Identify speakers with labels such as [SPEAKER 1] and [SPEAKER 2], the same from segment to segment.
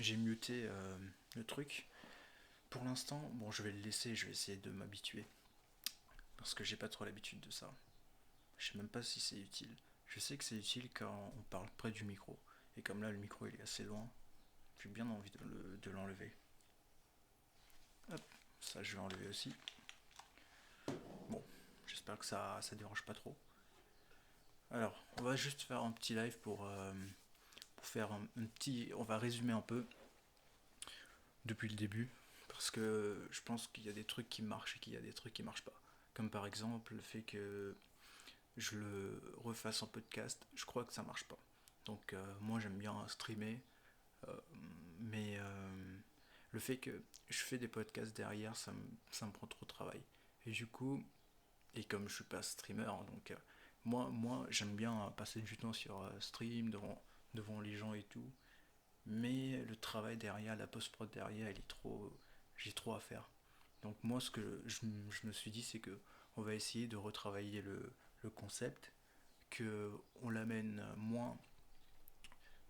[SPEAKER 1] j'ai muté le truc. Pour l'instant, bon, je vais le laisser, je vais essayer de m'habituer. Parce que j'ai pas trop l'habitude de ça. Je sais même pas si c'est utile. Je sais que c'est utile quand on parle près du micro. Et comme là, le micro il est assez loin, j'ai bien envie de l'enlever. Hop, ça je vais enlever aussi. Bon, j'espère que ça dérange pas trop. Alors, on va juste faire un petit live pour faire un petit. On va résumer un peu depuis le début. Parce que je pense qu'il y a des trucs qui marchent et qu'il y a des trucs qui marchent pas. Comme par exemple le fait que je le refasse en podcast, je crois que ça marche pas. Donc moi j'aime bien streamer, euh, mais le fait que je fais des podcasts derrière, ça me prend trop de travail. Et du coup, et comme je suis pas streamer, donc moi j'aime bien passer du temps sur stream, devant les gens et tout, mais le travail derrière, la post-prod derrière, j'ai trop à faire. Donc moi ce que je me suis dit c'est que on va essayer de retravailler le concept, que on l'amène moins.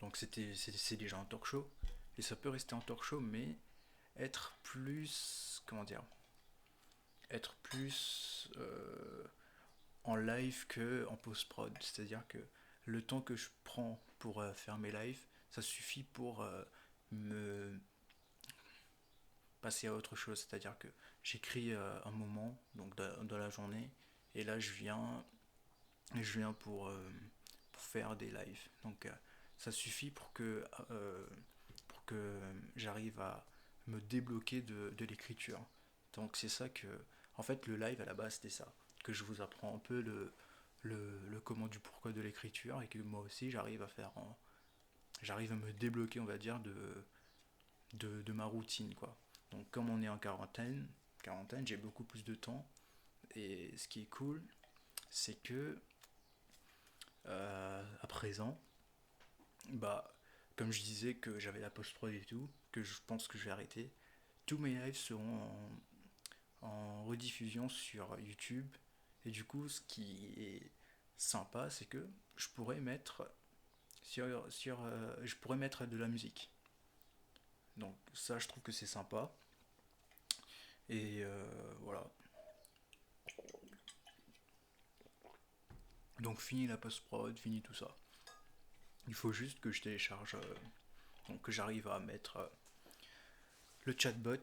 [SPEAKER 1] Donc c'est déjà un talk show et ça peut rester un talk show, mais être plus comment dire, être plus en live que en post prod. C'est-à-dire que le temps que je prends pour faire mes lives, ça suffit pour me passer à autre chose. C'est-à-dire que j'écris un moment donc dans la journée et là je viens pour faire des lives. Donc ça suffit pour que j'arrive à me débloquer de l'écriture. Donc c'est ça que, en fait, le live à la base c'était ça, que je vous apprends un peu le comment du pourquoi de l'écriture et que moi aussi j'arrive à me débloquer, on va dire, de ma routine quoi. Donc comme on est en quarantaine, j'ai beaucoup plus de temps et ce qui est cool, c'est que à présent, bah, comme je disais que j'avais la post-prod et tout, que je pense que je vais arrêter, tous mes lives seront en rediffusion sur YouTube. Et du coup, ce qui est sympa, c'est que je pourrais mettre je pourrais mettre de la musique. Donc ça, je trouve que c'est sympa. Et voilà. Donc fini la post-prod, fini tout ça. Il faut juste que je télécharge, donc que j'arrive à mettre le chatbot,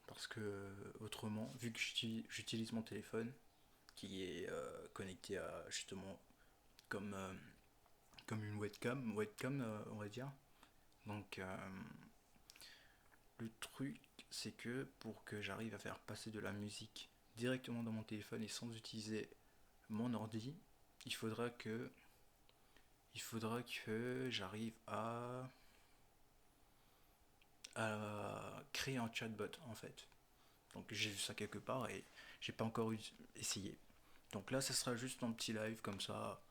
[SPEAKER 1] parce que autrement, vu que j'utilise mon téléphone, qui est connecté à justement comme, comme une webcam on va dire. Donc le truc c'est que pour que j'arrive à faire passer de la musique directement dans mon téléphone et sans utiliser mon ordi, il faudra que j'arrive à créer un chatbot en fait. Donc j'ai vu ça quelque part et j'ai pas encore essayé. Donc là, ça sera juste un petit live comme ça,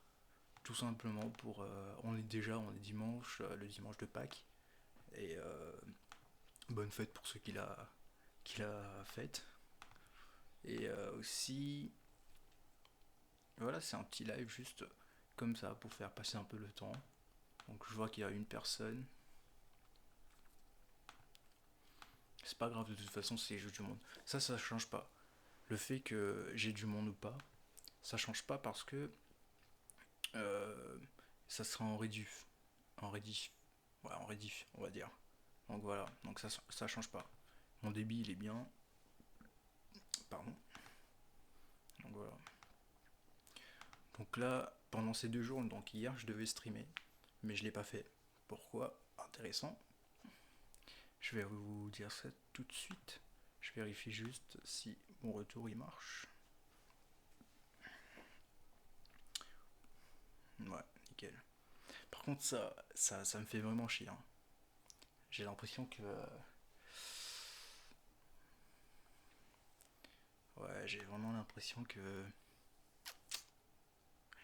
[SPEAKER 1] tout simplement pour. On est dimanche, le dimanche de Pâques. Et bonne fête pour ceux qui l'a fête. Et aussi, voilà, c'est un petit live juste comme ça pour faire passer un peu le temps. Donc je vois qu'il y a une personne. C'est pas grave, de toute façon, c'est juste du monde. Ça change pas. Le fait que j'ai du monde ou pas, ça change pas parce que euh, ça sera en rediff. En rediff. Ouais, en rediff, on va dire. Donc voilà, donc ça change pas. Mon débit il est bien. Pardon. Donc voilà. Donc là, pendant ces 2 jours, donc hier, je devais streamer, mais je l'ai pas fait. Pourquoi? Intéressant. Je vais vous dire ça tout de suite. Je vérifie juste si mon retour il marche. Ouais, nickel. Par contre, ça me fait vraiment chier, hein. J'ai l'impression que. Ouais, j'ai vraiment l'impression que.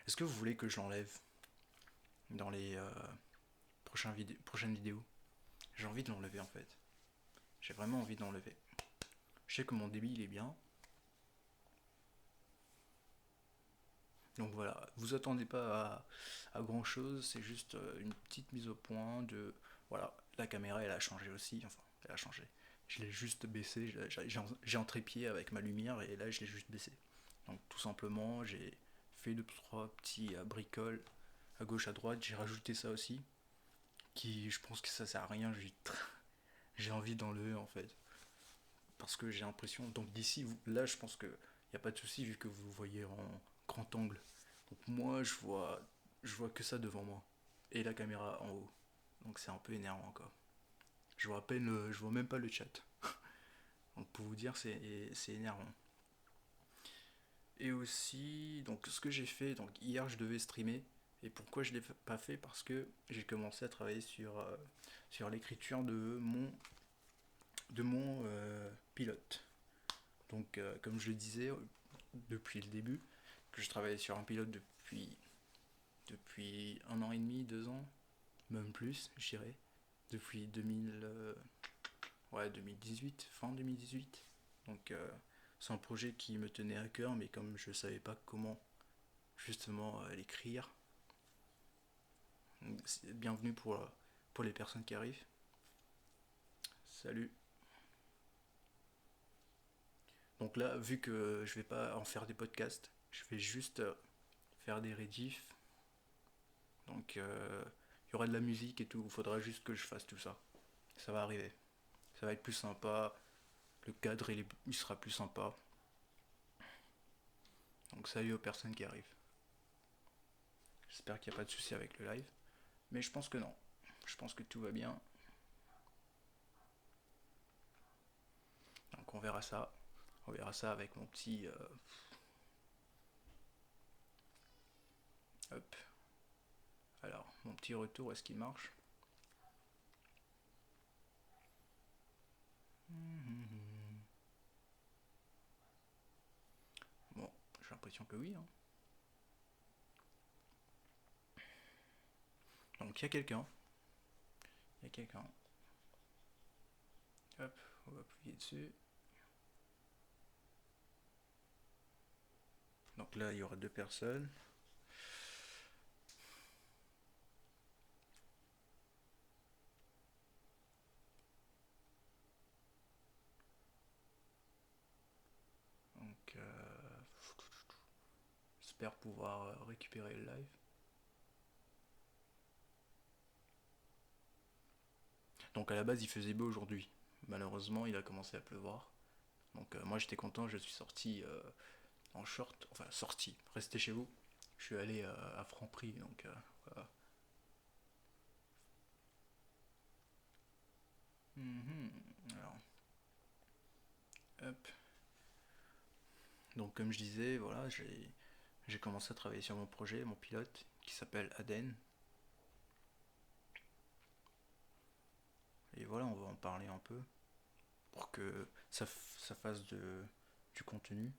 [SPEAKER 1] Est-ce que vous voulez que je l'enlève dans les prochaines vidéos? J'ai envie de l'enlever en fait. J'ai vraiment envie de l'enlever. Je sais que mon débit il est bien. Donc voilà, vous attendez pas à grand chose, c'est juste une petite mise au point de. Voilà, la caméra elle a changé aussi, enfin elle a changé. Je l'ai juste baissé, j'ai un trépied avec ma lumière et là je l'ai juste baissé. Donc tout simplement j'ai fait deux trois petits bricoles à gauche à droite, j'ai rajouté ça aussi, qui je pense que ça sert à rien, j'ai envie d'enlever en fait. Parce que j'ai l'impression, donc d'ici, là je pense qu'il n'y a pas de souci vu que vous voyez en grand angle. Donc moi je vois que ça devant moi et la caméra en haut. Donc c'est un peu énervant quoi. Je vois à peine, je vois même pas le chat. Donc pour vous dire c'est énervant. Et aussi donc ce que j'ai fait, donc hier je devais streamer et pourquoi je l'ai pas fait parce que j'ai commencé à travailler sur l'écriture de mon pilote. Donc comme je le disais depuis le début que je travaillais sur un pilote depuis 1 an et demi, 2 ans, même plus, je dirais, depuis 2018, fin 2018. Donc c'est un projet qui me tenait à cœur, mais comme je savais pas comment justement l'écrire, bienvenue pour les personnes qui arrivent. Salut. Donc là, vu que je vais pas en faire des podcasts, je vais juste faire des rediffs. Donc il y aura de la musique et tout, il faudra juste que je fasse tout ça. Ça va arriver. Ça va être plus sympa, le cadre il sera plus sympa. Donc salut aux personnes qui arrivent. J'espère qu'il n'y a pas de souci avec le live. Mais je pense que non. Je pense que tout va bien. Donc on verra ça. On verra ça avec mon petit... hop. Alors, mon petit retour, est-ce qu'il marche? Bon, j'ai l'impression que oui. Hein. Donc il y a quelqu'un. Il y a quelqu'un. Hop, on va appuyer dessus. Donc là, il y aura deux personnes. Donc, j'espère pouvoir récupérer le live. Donc à la base, il faisait beau aujourd'hui. Malheureusement, il a commencé à pleuvoir. Donc moi, j'étais content, je suis sorti en short. Enfin, sorti, restez chez vous. Je suis allé à Franprix, donc voilà. Alors, hop. Donc comme je disais, voilà, j'ai commencé à travailler sur mon projet, mon pilote, qui s'appelle Aden. Et voilà, on va en parler un peu pour que ça fasse du contenu.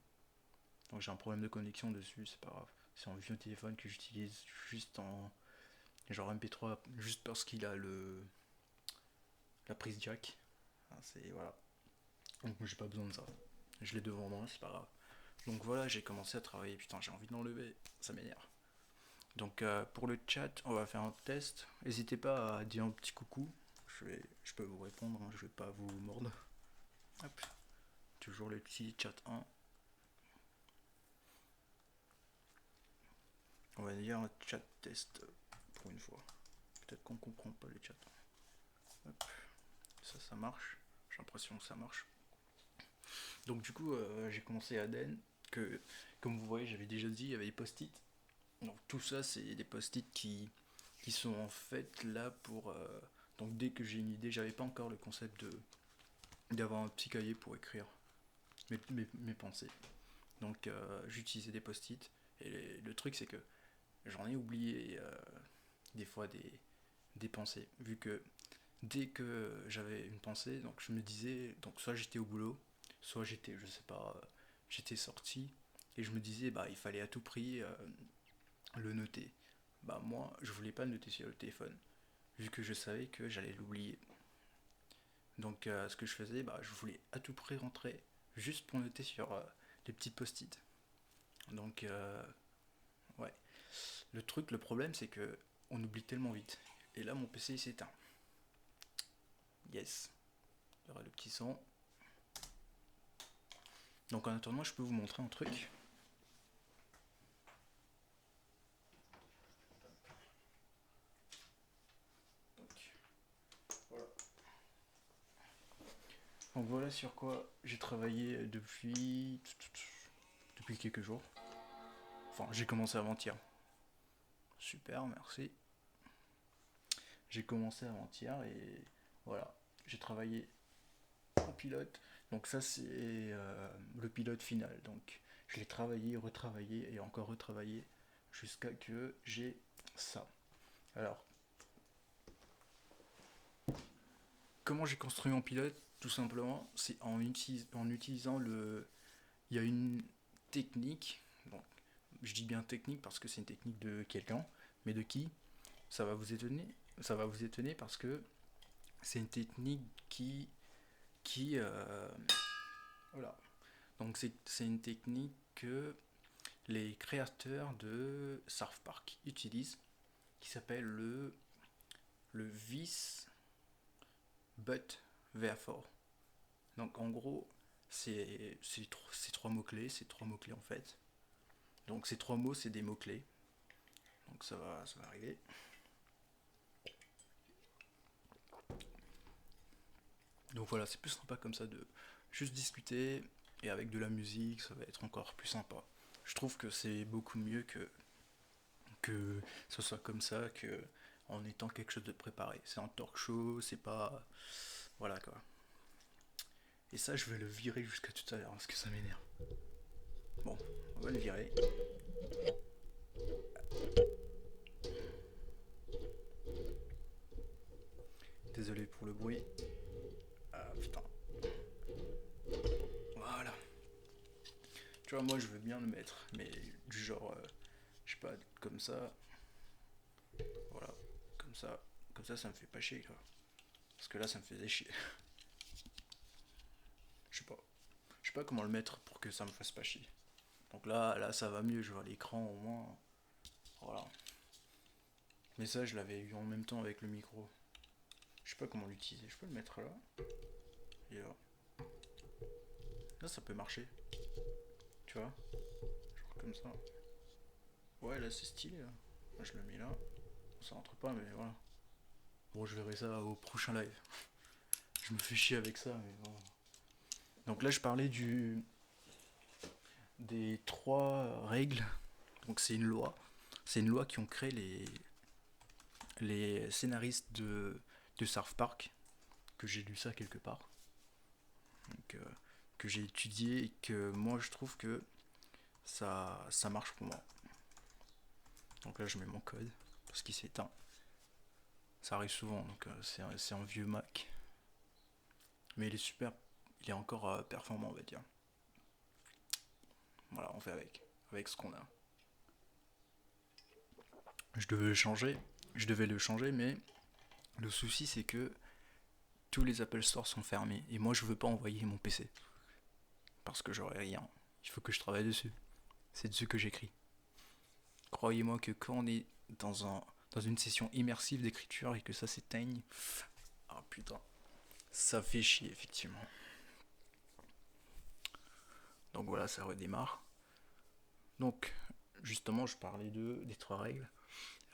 [SPEAKER 1] Donc j'ai un problème de connexion dessus, c'est pas grave. C'est un vieux téléphone que j'utilise juste en genre MP3, juste parce qu'il a la prise jack. Enfin, c'est voilà. Donc j'ai pas besoin de ça. Je l'ai devant moi, c'est pas grave. Donc voilà, j'ai commencé à travailler. Putain, j'ai envie de l'enlever, ça m'énerve. Donc pour le chat, on va faire un test. N'hésitez pas à dire un petit coucou. Je peux vous répondre, hein, je vais pas vous mordre. Hop. Toujours le petit chat 1. On va dire un chat test pour une fois. Peut-être qu'on comprend pas le chat. Hop. Ça marche. J'ai l'impression que ça marche. Donc du coup, j'ai commencé à Den, que comme vous voyez, j'avais déjà dit, il y avait des post-it. Donc tout ça, c'est des post-it qui sont en fait là pour... donc dès que j'ai une idée, j'avais pas encore le concept d'avoir un petit cahier pour écrire mes pensées. Donc j'utilisais des post-it. Et le truc, c'est que j'en ai oublié des fois des pensées. Vu que dès que j'avais une pensée, donc je me disais, donc soit j'étais au boulot, soit j'étais, je sais pas, j'étais sorti, et je me disais, bah il fallait à tout prix le noter. Bah moi, je voulais pas le noter sur le téléphone, vu que je savais que j'allais l'oublier. Donc ce que je faisais, bah je voulais à tout prix rentrer, juste pour noter sur des petits post-it. Donc ouais. Le problème c'est que on oublie tellement vite. Et là mon PC il s'éteint. Yes. Il y aura le petit son. Donc en attendant, je peux vous montrer un truc. Donc voilà sur quoi j'ai travaillé depuis quelques jours. Enfin, j'ai commencé avant-hier. Super, merci. J'ai commencé avant-hier et voilà, j'ai travaillé en pilote. Donc ça c'est le pilote final. Donc je l'ai travaillé, retravaillé et encore retravaillé jusqu'à que j'ai ça. Alors, comment j'ai construit mon pilote? Tout simplement, c'est en utilisant le... Il y a une technique, donc je dis bien technique parce que c'est une technique de quelqu'un, mais de qui? Ça va vous étonner. Ça va vous étonner parce que c'est une technique qui voilà. Donc c'est une technique que les créateurs de South Park utilisent, qui s'appelle le vis but therefore. Donc en gros, c'est trois mots-clés, c'est trois mots-clés en fait. Donc ces trois mots, c'est des mots-clés. Donc ça va arriver. Donc voilà, c'est plus sympa comme ça de juste discuter et avec de la musique, ça va être encore plus sympa. Je trouve que c'est beaucoup mieux que ce soit comme ça, que en étant quelque chose de préparé. C'est un talk show, c'est pas... Voilà quoi. Et ça, je vais le virer jusqu'à tout à l'heure parce que ça m'énerve. Bon, on va le virer. Désolé pour le bruit. Ah putain. Voilà. Tu vois, moi je veux bien le mettre, mais du genre, je sais pas, comme ça. Voilà, comme ça. Comme ça me fait pas chier quoi. Parce que là, ça me faisait chier. Je sais pas. Je sais pas comment le mettre pour que ça me fasse pas chier. Donc là, ça va mieux, je vois l'écran au moins. Voilà. Mais ça, je l'avais eu en même temps avec le micro. Je sais pas comment l'utiliser. Je peux le mettre là. Et là. Là, ça peut marcher. Tu vois? Genre comme ça. Ouais, là, c'est stylé. Là. Là, je le mets là. Ça rentre pas, mais voilà. Bon, je verrai ça au prochain live. Je me fais chier avec ça, mais bon. Donc là, je parlais des trois règles. Donc c'est une loi. C'est une loi qui ont créé les scénaristes de South Park. Que j'ai lu ça quelque part. Donc, que j'ai étudié et que moi, je trouve que ça marche pour moi. Donc là, je mets mon code parce qu'il s'éteint. Ça arrive souvent, donc c'est un vieux Mac. Mais il est super, il est encore performant, on va dire. Voilà, on fait avec ce qu'on a. Je devais le changer, mais le souci c'est que tous les Apple Store sont fermés et moi je veux pas envoyer mon PC parce que j'aurai rien. Il faut que je travaille dessus. C'est dessus que j'écris. Croyez-moi que quand on est dans une session immersive d'écriture et que ça s'éteigne, ah putain, ça fait chier effectivement. Donc voilà, ça redémarre. Donc justement, je parlais des trois règles.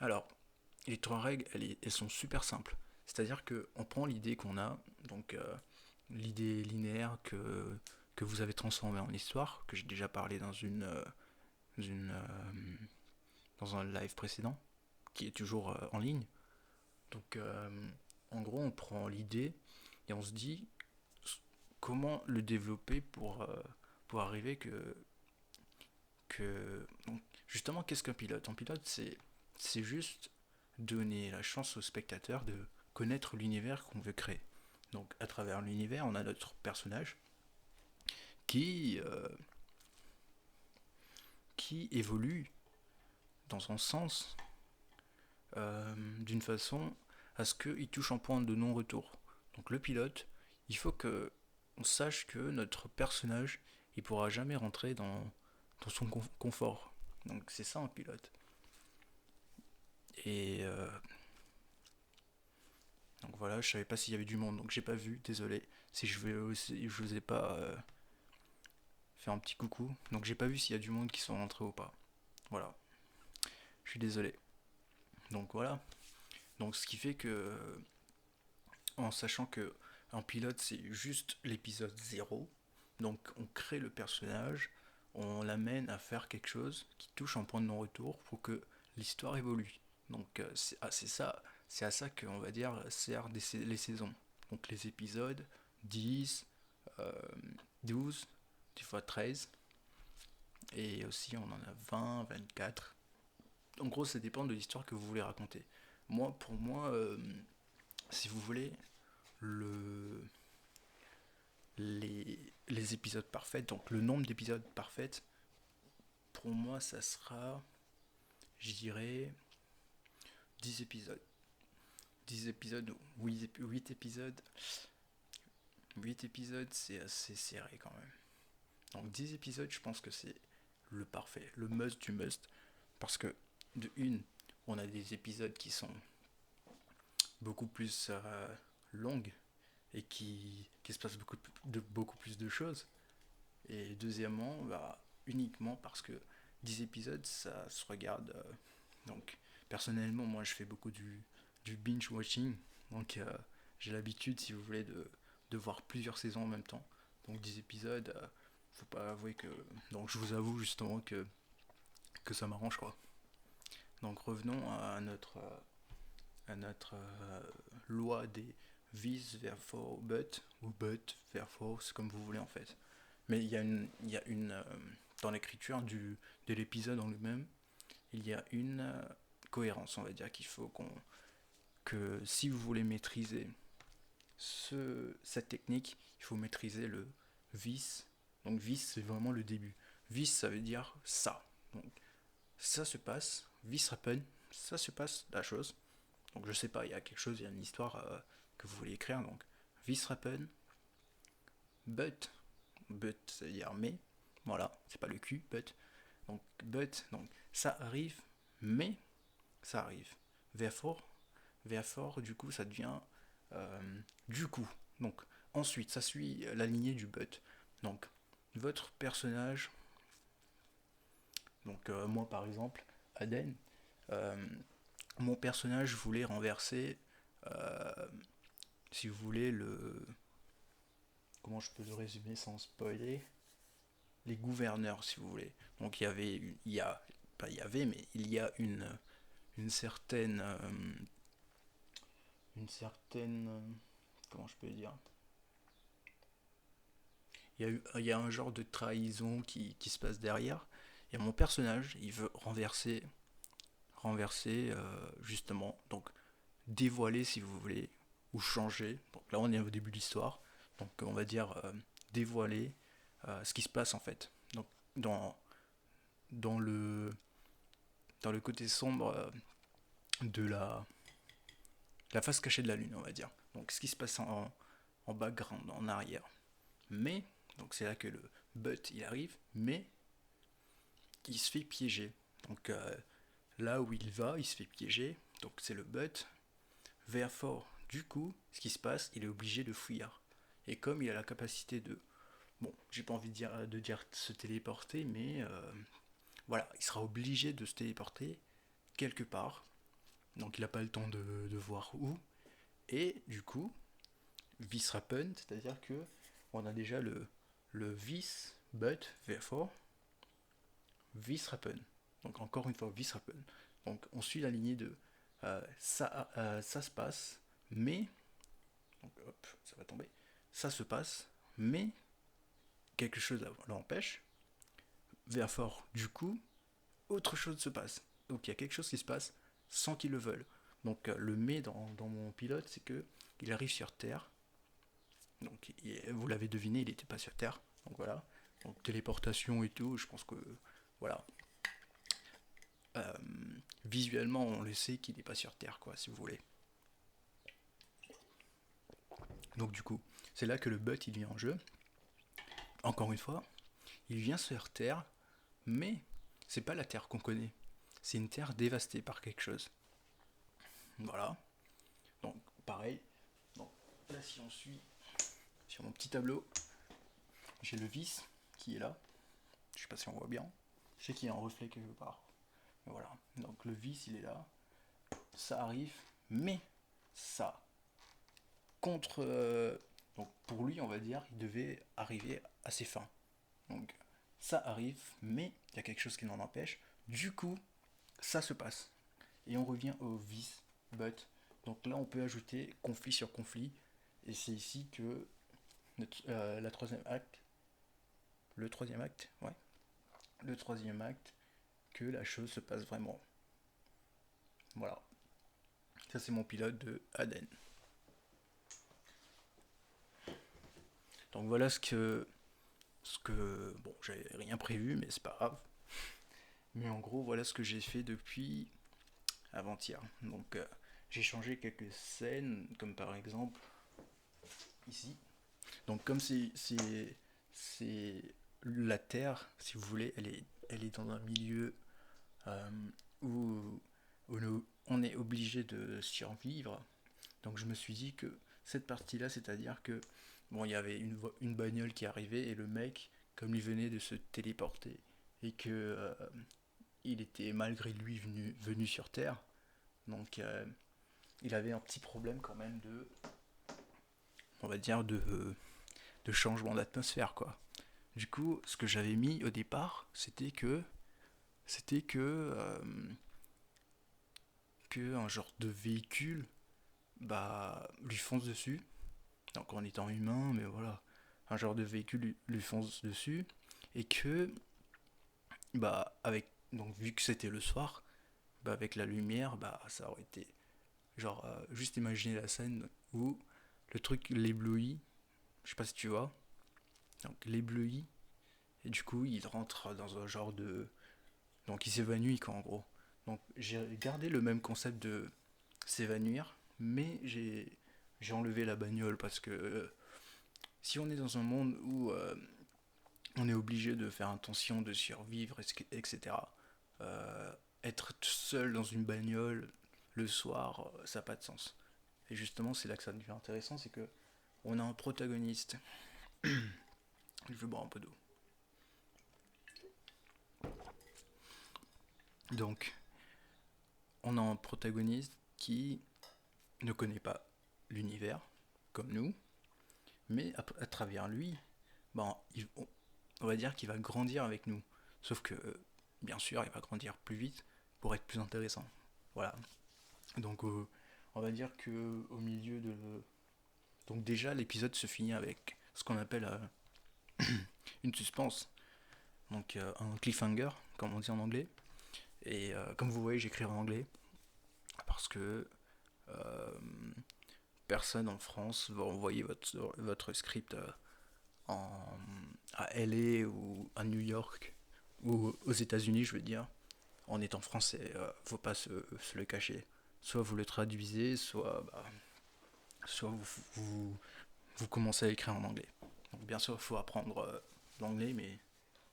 [SPEAKER 1] Alors, les trois règles, elles sont super simples. C'est-à-dire qu'on prend l'idée qu'on a, donc l'idée linéaire que vous avez transformée en histoire, que j'ai déjà parlé une, dans un live précédent, qui est toujours en ligne. Donc, en gros, on prend l'idée et on se dit comment le développer pour arriver donc, justement, qu'est-ce qu'un pilote? Un pilote, c'est juste donner la chance au spectateur de connaître l'univers qu'on veut créer. Donc à travers l'univers, on a notre personnage qui, euh, qui évolue dans un sens d'une façon à ce qu'il touche un point de non-retour. Donc le pilote, il faut que on sache que notre personnage, il pourra jamais rentrer dans son confort. Donc c'est ça un pilote. Et donc Donc voilà, je savais pas s'il y avait du monde, donc j'ai pas vu, désolé. Si je vais aussi, je vous ai pas fait un petit coucou. Donc j'ai pas vu s'il y a du monde qui sont rentrés ou pas. Voilà, je suis désolé. Donc voilà. Donc ce qui fait que, en sachant que un pilote c'est juste l'épisode 0, donc on crée le personnage, on l'amène à faire quelque chose qui touche un point de non-retour pour que l'histoire évolue. Donc c'est ça, c'est à ça qu'on va dire sert les saisons. Donc les épisodes 10, euh, 12, des fois 13, et aussi on en a 20, 24. En gros, ça dépend de l'histoire que vous voulez raconter. Moi, pour moi, si vous voulez, le, les épisodes parfaits, donc le nombre d'épisodes parfaits, pour moi, ça sera, je dirais, 10 épisodes. 10 épisodes, 8 épisodes. 8 épisodes, c'est assez serré quand même. Donc 10 épisodes, je pense que c'est le parfait, le must du must. Parce que, de une, on a des épisodes qui sont beaucoup plus longues et qui se passent beaucoup plus de choses. Et deuxièmement, bah, uniquement parce que 10 épisodes, ça se regarde. Donc, personnellement, moi, je fais beaucoup du binge-watching. Donc, j'ai l'habitude, si vous voulez, de voir plusieurs saisons en même temps. Donc, 10 épisodes, faut pas avouer que. Donc, je vous avoue justement que ça m'arrange, quoi. Donc, revenons à notre loi des vis, therefore, but, ou but, therefore, c'est comme vous voulez en fait. Mais il y a une dans l'écriture de l'épisode en lui-même, il y a une cohérence, on va dire, qu'il faut que si vous voulez maîtriser cette technique, il faut maîtriser le vis. Donc vis, c'est vraiment le début. Vis, ça veut dire ça. Donc ça se passe, vis happen, ça se passe la chose. Donc je sais pas, il y a quelque chose, il y a une histoire que vous voulez écrire. Donc vis happen, but, ça veut dire mais. Voilà, c'est pas le cul, donc ça arrive, mais ça arrive. Therefore, du coup, ça devient du coup. Donc, ensuite, ça suit la lignée du but. Donc, votre personnage, donc moi par exemple, Aden, euh, mon personnage voulait renverser, euh, si vous voulez, comment je peux le résumer sans spoiler, les gouverneurs, si vous voulez. Donc, il y a, pas il y avait, mais il y a une certaine, comment je peux dire, il y a un genre de trahison qui se passe derrière. Et mon personnage, il veut renverser justement, donc dévoiler si vous voulez, ou changer. Donc là on est au début de l'histoire, donc on va dire dévoiler ce qui se passe en fait. Donc dans, dans, le, dans le côté sombre de la face cachée de la lune, on va dire. Donc ce qui se passe en background, en arrière. Mais, donc c'est là que le but il arrive, mais il se fait piéger. Donc là où il va, il se fait piéger. Donc c'est le but. Therefore, du coup, ce qui se passe, il est obligé de fuir. Et comme il a la capacité de, bon, j'ai pas envie de dire se téléporter, mais voilà, il sera obligé de se téléporter quelque part. Donc il n'a pas le temps de voir où. Et du coup, vis happen, c'est-à-dire que on a déjà le vis, but, therefore, vis happen. Donc encore une fois, vis happen. Donc on suit la lignée de ça se passe, mais donc hop, ça va tomber. Ça se passe, mais quelque chose l'empêche. Therefore, du coup, autre chose se passe. Donc il y a quelque chose qui se passe sans qu'ils le veulent. Donc le mais dans mon pilote, c'est que il arrive sur Terre. Donc vous l'avez deviné, il n'était pas sur Terre. Donc voilà. Donc téléportation et tout, je pense que voilà. Euh, Visuellement, on le sait qu'il n'est pas sur Terre, quoi, si vous voulez. Donc du coup, c'est là que le but il vient en jeu. Encore une fois, il vient sur Terre, mais c'est pas la Terre qu'on connaît. C'est une Terre dévastée par quelque chose. Voilà. Donc pareil, là, si on suit sur mon petit tableau, j'ai le vis qui est là. Je sais pas si on voit bien. Je sais qu'il y a un reflet quelque part. Et voilà. Donc le vis, il est là. Ça arrive, mais ça contre. Donc pour lui, on va dire, il devait arriver à ses fins. Donc ça arrive, mais il y a quelque chose qui l'en empêche. Du coup, ça se passe. Et on revient au vis, but. Donc là, on peut ajouter conflit sur conflit. Et c'est ici que la troisième acte, le troisième acte, ouais, le troisième acte, que la chose se passe vraiment. Voilà. Ça, c'est mon pilote de Aden. Donc voilà bon, j'avais rien prévu, mais c'est pas grave. Mais en gros, voilà ce que j'ai fait depuis avant-hier. Donc j'ai changé quelques scènes, comme par exemple ici. Donc comme c'est la Terre, si vous voulez, elle est dans un milieu euh, où, on est obligé de survivre. Donc je me suis dit que cette partie-là, c'est-à-dire que bon, il y avait une bagnole qui arrivait et le mec, comme il venait de se téléporter et que il était malgré lui venu sur Terre, donc il avait un petit problème quand même on va dire, de changement d'atmosphère quoi. Du coup, ce que j'avais mis au départ, c'était que un genre de véhicule lui fonce dessus. Donc en étant humain, mais voilà, un genre de véhicule lui fonce dessus et que avec donc vu que c'était le soir, avec la lumière, ça aurait été genre juste imaginer la scène où le truc l'éblouit, je sais pas si tu vois, donc l'éblouit et du coup il rentre dans un genre de donc il s'évanouit quoi en gros. Donc j'ai gardé le même concept de s'évanouir, mais j'ai enlevé la bagnole parce que si on est dans un monde où on est obligé de faire attention, de survivre, etc. Être seul dans une bagnole le soir, ça n'a pas de sens. Et justement, c'est là que ça devient intéressant, c'est que on a un protagoniste. Je veux boire un peu d'eau. Donc, on a un protagoniste qui ne connaît pas l'univers, comme nous, mais à travers lui, on va dire qu'il va grandir avec nous. Sauf que, bien sûr, il va grandir plus vite pour être plus intéressant. Voilà. Donc, on va dire que au milieu de. Donc, déjà, l'épisode se finit avec ce qu'on appelle une suspense. Donc, un cliffhanger, comme on dit en anglais. Et comme vous voyez, j'écris en anglais parce que euh, personne en France va envoyer votre script en, à LA ou à New York ou aux États-Unis, je veux dire, en étant français. Faut pas se le cacher. Soit vous le traduisez, soit vous commencez à écrire en anglais. Donc bien sûr, il faut apprendre l'anglais, mais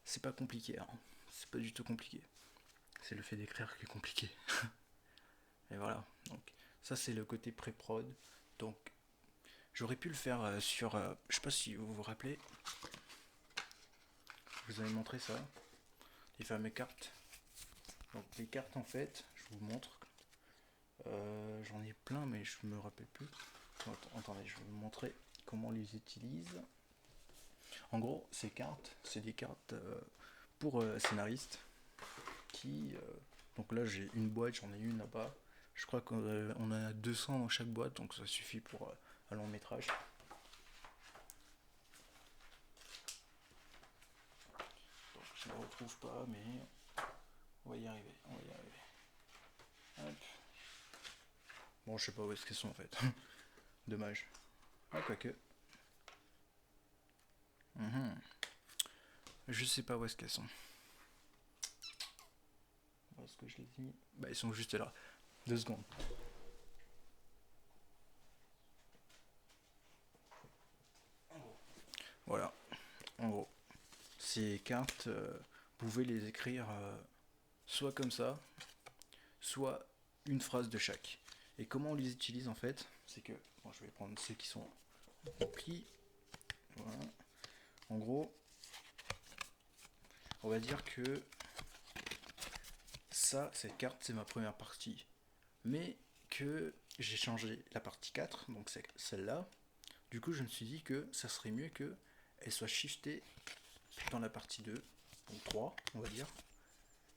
[SPEAKER 1] c'est pas compliqué. Hein. C'est pas du tout compliqué. C'est le fait d'écrire qui est compliqué. Et voilà. Donc ça c'est le côté pré-prod. Donc j'aurais pu le faire sur. Je sais pas si vous vous rappelez. Je vous avais montré ça. Les fameuses cartes. Donc les cartes en fait, je vous montre. J'en ai plein mais je me rappelle plus. Attendez, je vais vous montrer comment on les utilise. En gros, ces cartes, c'est des cartes pour scénaristes qui. Donc là, j'ai une boîte, j'en ai une là-bas. Je crois qu'on a 200 dans chaque boîte, donc ça suffit pour un long métrage. Donc je ne retrouve pas, mais on va y arriver. On va y arriver. Hop. Bon, je sais pas où est-ce qu'elles sont en fait. Dommage. Ah, quoique. Je sais pas où est-ce qu'elles sont. Où est-ce que je les ai mis? Ils sont juste là. 2 secondes. Voilà. En gros, ces cartes, vous pouvez les écrire soit comme ça, soit une phrase de chaque. Et comment on les utilise en fait, c'est que, bon, je vais prendre ceux qui sont remplis. Voilà. En gros, on va dire que ça, cette carte, c'est ma première partie. Mais que j'ai changé la partie 4, donc c'est celle-là. Du coup, je me suis dit que ça serait mieux qu'elle soit shiftée dans la partie 2, donc 3, on va dire.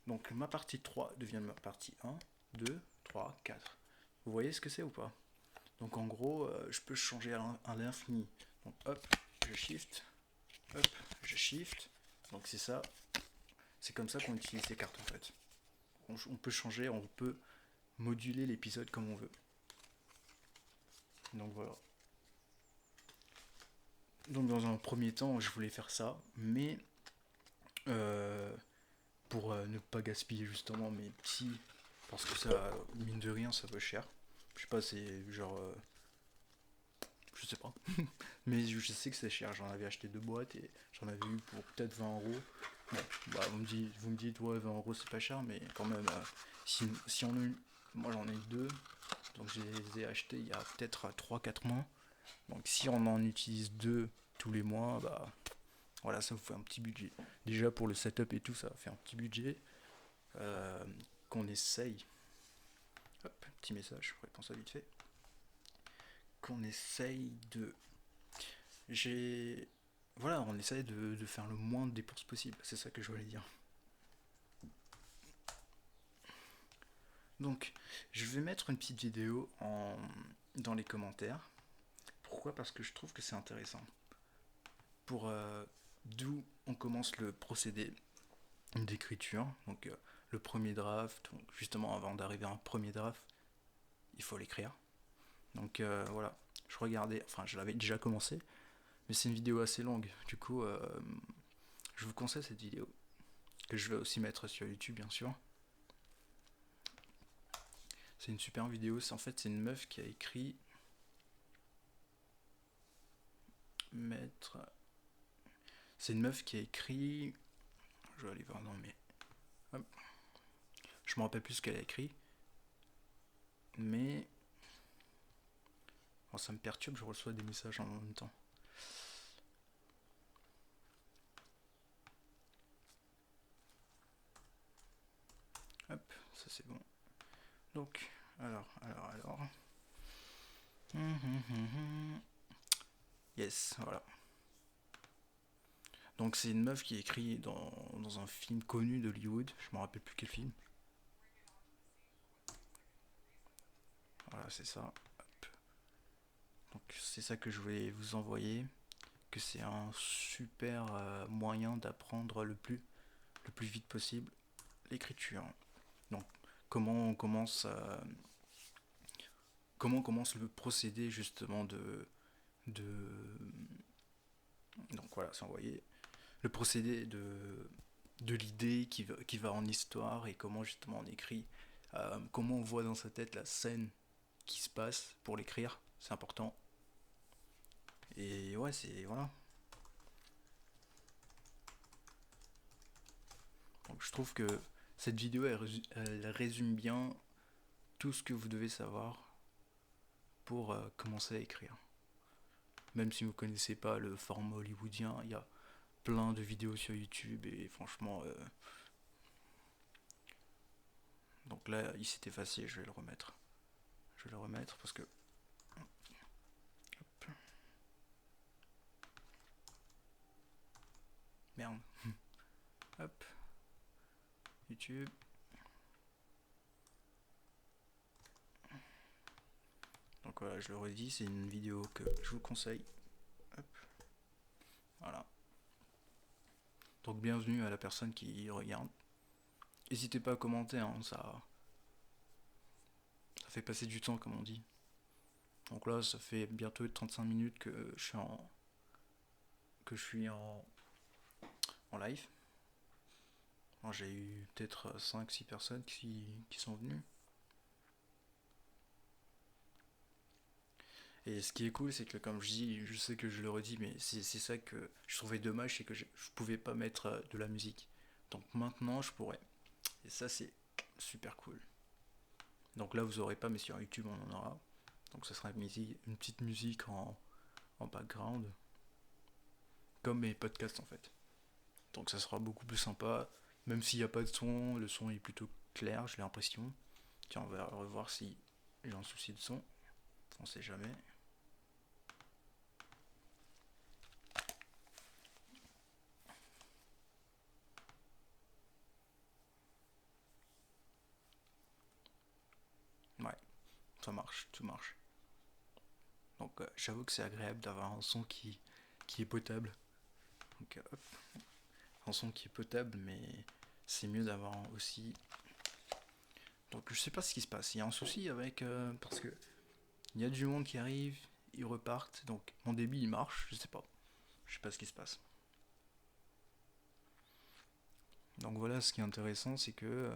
[SPEAKER 1] Donc ma partie 3 devient ma partie 1, 2, 3, 4. Vous voyez ce que c'est ou pas? Donc en gros, je peux changer à l'infini. Donc hop, je shift, hop, je shift. Donc c'est ça, c'est comme ça qu'on utilise ces cartes en fait. On peut changer, on peut moduler l'épisode comme on veut. Donc voilà. Donc dans un premier temps, je voulais faire ça, mais pour ne pas gaspiller justement mes petits, parce que ça, mine de rien, ça vaut cher. Je sais pas, c'est genre, je sais pas, mais je sais que c'est cher. J'en avais acheté 2 boîtes et j'en avais eu pour peut-être 20 euros. Bon, bah, vous me dites ouais 20 euros c'est pas cher, mais quand même, si on a eu, moi j'en ai eu 2, donc je les ai achetés il y a peut-être 3-4 mois. Donc si on en utilise 2 tous les mois, bah voilà, ça vous fait un petit budget. Déjà pour le setup et tout, ça fait un petit budget qu'on essaye. Hop, petit message, je réponds ça vite fait. Qu'on essaye de. Voilà, on essaye de faire le moins de dépenses possible. C'est ça que je voulais dire. Donc, je vais mettre une petite vidéo dans les commentaires. Pourquoi? Parce que je trouve que c'est intéressant. Pour d'où on commence le procédé d'écriture. Donc, le premier draft. Donc, justement, avant d'arriver à un premier draft, il faut l'écrire. Donc, voilà. Je regardais, enfin, je l'avais déjà commencé, mais c'est une vidéo assez longue. Du coup, je vous conseille cette vidéo, que je vais aussi mettre sur YouTube, bien sûr. C'est une super vidéo. En fait, c'est une meuf qui a écrit C'est une meuf qui a écrit. Je vais aller voir, non mais. Hop. Je me rappelle plus ce qu'elle a écrit. Mais. Oh, ça me perturbe, je reçois des messages en même temps. Hop, ça c'est bon. Donc, alors. Yes, voilà. Donc c'est une meuf qui écrit dans un film connu d'Hollywood. Je me rappelle plus quel film. Voilà, c'est ça. Hop. Donc c'est ça que je voulais vous envoyer. Que c'est un super moyen d'apprendre le plus vite possible l'écriture. Donc comment on commence le procédé justement de donc voilà, c'est envoyé le procédé de l'idée qui va en histoire et comment justement on écrit, comment on voit dans sa tête la scène qui se passe pour l'écrire, c'est important. Et ouais, c'est voilà. Donc je trouve que cette vidéo elle résume bien tout ce que vous devez savoir pour commencer à écrire. Même si vous ne connaissez pas le format hollywoodien, il y a plein de vidéos sur YouTube et franchement. Donc là, il s'est effacé, je vais le remettre. Je vais le remettre parce que. Hop. Merde. Hop. YouTube. Donc voilà, je le redis, c'est une vidéo que je vous conseille. Hop. Voilà. Donc bienvenue à la personne qui regarde. N'hésitez pas à commenter, hein, ça fait passer du temps comme on dit. Donc là, ça fait bientôt 35 minutes que je suis en live. Bon, j'ai eu peut-être 5-6 personnes qui sont venues. Et ce qui est cool, c'est que comme je dis, je sais que je le redis, mais c'est ça que je trouvais dommage, c'est que je pouvais pas mettre de la musique. Donc maintenant, je pourrais. Et ça, c'est super cool. Donc là, vous aurez pas, mais sur YouTube, on en aura. Donc ça sera une petite musique en background, comme mes podcasts en fait. Donc ça sera beaucoup plus sympa, même s'il n'y a pas de son, le son est plutôt clair, j'ai l'impression. Tiens, on va revoir si j'ai un souci de son, on sait jamais. Ouais, ça marche, tout marche. Donc j'avoue que c'est agréable d'avoir un son qui est potable. Donc hop, un son qui est potable, mais c'est mieux d'avoir aussi. Donc je sais pas ce qui se passe. Il y a un souci avec parce que il y a du monde qui arrive, ils repartent. Donc mon débit il marche, je sais pas. Je sais pas ce qui se passe. Donc voilà, ce qui est intéressant, c'est que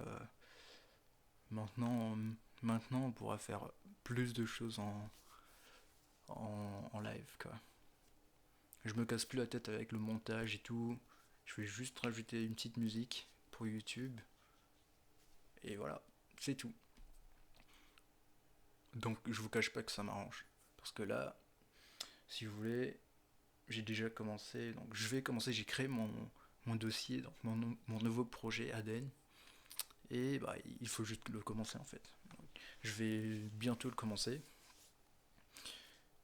[SPEAKER 1] maintenant, maintenant on pourra faire plus de choses en live quoi. Je me casse plus la tête avec le montage et tout. Je vais juste rajouter une petite musique pour YouTube. Et voilà, c'est tout. Donc je vous cache pas que ça m'arrange. Parce que là, si vous voulez, j'ai déjà commencé. Donc je vais commencer, j'ai créé mon dossier, donc mon nouveau projet ADN. Et bah, il faut juste le commencer en fait. Donc, je vais bientôt le commencer.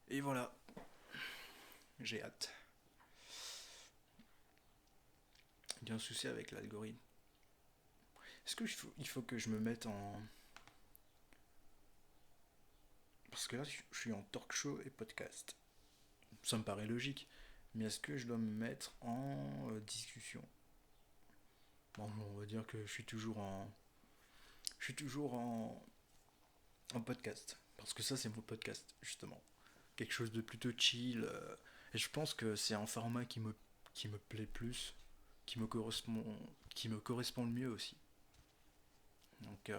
[SPEAKER 1] Et voilà, j'ai hâte. Il y a un souci avec l'algorithme. Est-ce que il faut que je me mette en. Parce que là, je suis en talk show et podcast. Ça me paraît logique. Mais est-ce que je dois me mettre en discussion? Bon, on va dire que je suis toujours en. Je suis toujours en podcast. Parce que ça, c'est mon podcast, justement. Quelque chose de plutôt chill. Et je pense que c'est un format qui me plaît plus, qui me correspond, qui me correspond le mieux aussi. Donc,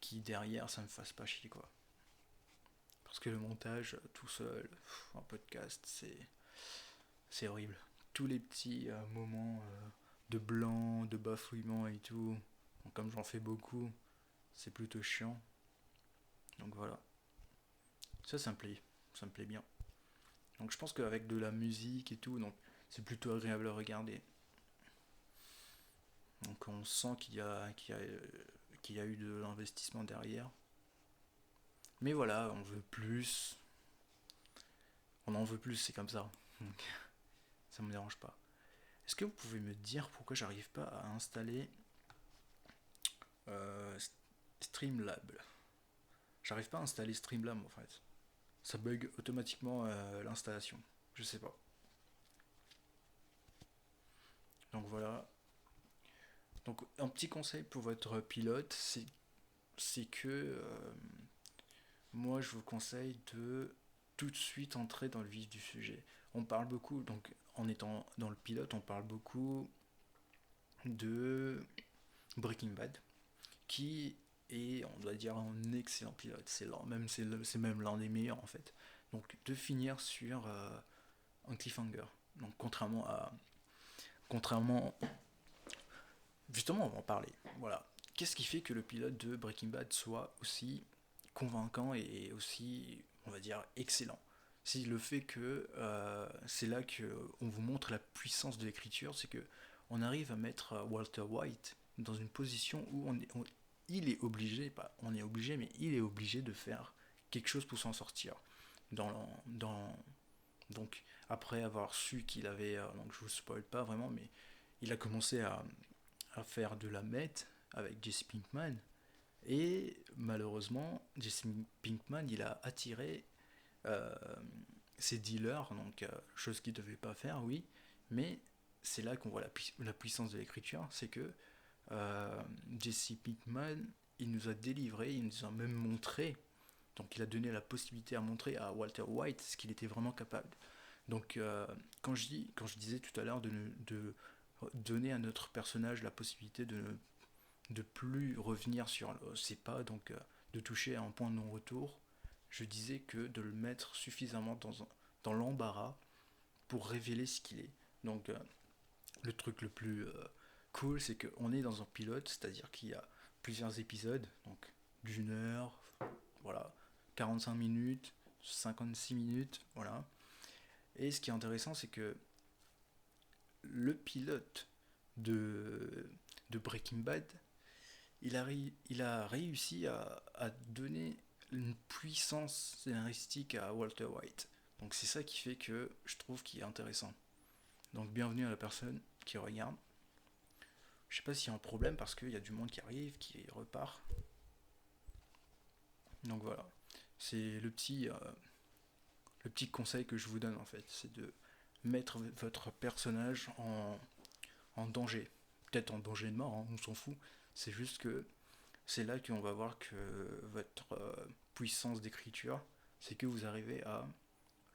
[SPEAKER 1] qui derrière, ça me fasse pas chier, quoi. Parce que le montage, tout seul, en podcast, c'est horrible. Tous les petits moments de blanc, de bafouillement et tout, bon, comme j'en fais beaucoup, c'est plutôt chiant. Donc voilà. Ça me plaît. Ça me plaît bien. Donc je pense qu'avec de la musique et tout, donc c'est plutôt agréable à regarder. Donc on sent qu'il y a eu de l'investissement derrière. Mais voilà, on veut plus. On en veut plus, c'est comme ça. Donc ça me dérange pas. Est-ce que vous pouvez me dire pourquoi j'arrive pas à installer euh, Streamlab? J'arrive pas à installer Streamlab en fait. Ça bug automatiquement l'installation. Je sais pas. Donc voilà. Donc un petit conseil pour votre pilote, c'est que moi je vous conseille de tout de suite entrer dans le vif du sujet. On parle beaucoup, donc en étant dans le pilote, on parle beaucoup de Breaking Bad, qui est, on doit dire, un excellent pilote. C'est même l'un des meilleurs en fait. Donc de finir sur un cliffhanger. Donc contrairement, justement, on va en parler. Voilà. Qu'est-ce qui fait que le pilote de Breaking Bad soit aussi convaincant et aussi, on va dire, excellent? C'est le fait que c'est là qu'on vous montre la puissance de l'écriture, c'est que on arrive à mettre Walter White dans une position où il est obligé, pas on est obligé, mais il est obligé de faire quelque chose pour s'en sortir. Dans, donc après avoir su qu'il avait, donc je vous spoil pas vraiment, mais il a commencé à faire de la meth avec Jesse Pinkman. Et malheureusement, Jesse Pinkman, il a attiré euh, ses dealers, donc chose qu'il ne devait pas faire, oui. Mais c'est là qu'on voit la puissance de l'écriture, c'est que Jesse Pinkman, il nous a délivré, il nous a même montré, donc il a donné la possibilité à montrer à Walter White ce qu'il était vraiment capable. Donc quand je disais tout à l'heure de donner à notre personnage la possibilité de plus revenir sur ses pas, donc de toucher à un point de non-retour, je disais que de le mettre suffisamment dans l'embarras pour révéler ce qu'il est. Donc le truc le plus cool, c'est qu'on est dans un pilote, c'est-à-dire qu'il y a plusieurs épisodes, donc d'une heure, voilà, 45 minutes, 56 minutes, voilà. Et ce qui est intéressant, c'est que le pilote de, de Breaking Bad, il a réussi à donner une puissance scénaristique à Walter White. Donc c'est ça qui fait que je trouve qu'il est intéressant. Donc bienvenue à la personne qui regarde. Je sais pas s'il y a un problème parce qu'il y a du monde qui arrive, qui repart. Donc voilà. C'est le petit conseil que je vous donne en fait. C'est de mettre votre personnage en danger. Peut-être en danger de mort, hein, on s'en fout. C'est juste que c'est là qu'on va voir que votre puissance d'écriture, c'est que vous arrivez à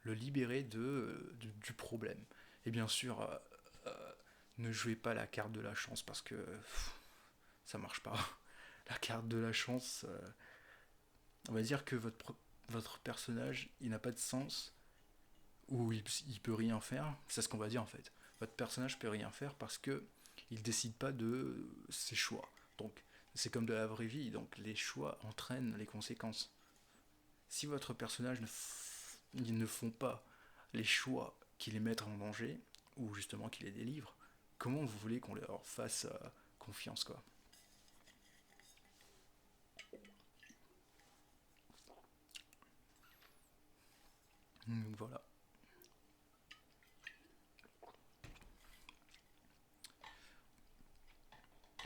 [SPEAKER 1] le libérer du problème. Et bien sûr, ne jouez pas la carte de la chance parce que ça marche pas. La carte de la chance, on va dire que votre personnage, il n'a pas de sens ou il peut rien faire. C'est ce qu'on va dire en fait. Votre personnage peut rien faire parce que il décide pas de ses choix. Donc c'est comme de la vraie vie. Donc les choix entraînent les conséquences. Si votre personnage ils ne font pas les choix qui les mettent en danger ou justement qui les délivrent, comment vous voulez qu'on leur fasse confiance quoi. Donc voilà.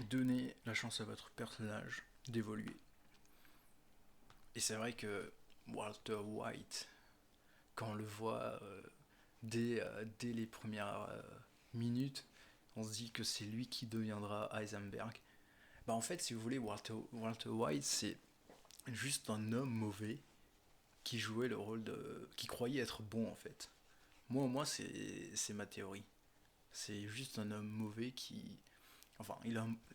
[SPEAKER 1] Donnez la chance à votre personnage d'évoluer. Et c'est vrai que Walter White, quand on le voit dès les premières minutes, on se dit que c'est lui qui deviendra Heisenberg. Bah en fait, si vous voulez, Walter White, c'est juste un homme mauvais qui jouait le rôle de... qui croyait être bon en fait. Moi c'est ma théorie. C'est juste un homme mauvais qui... Enfin,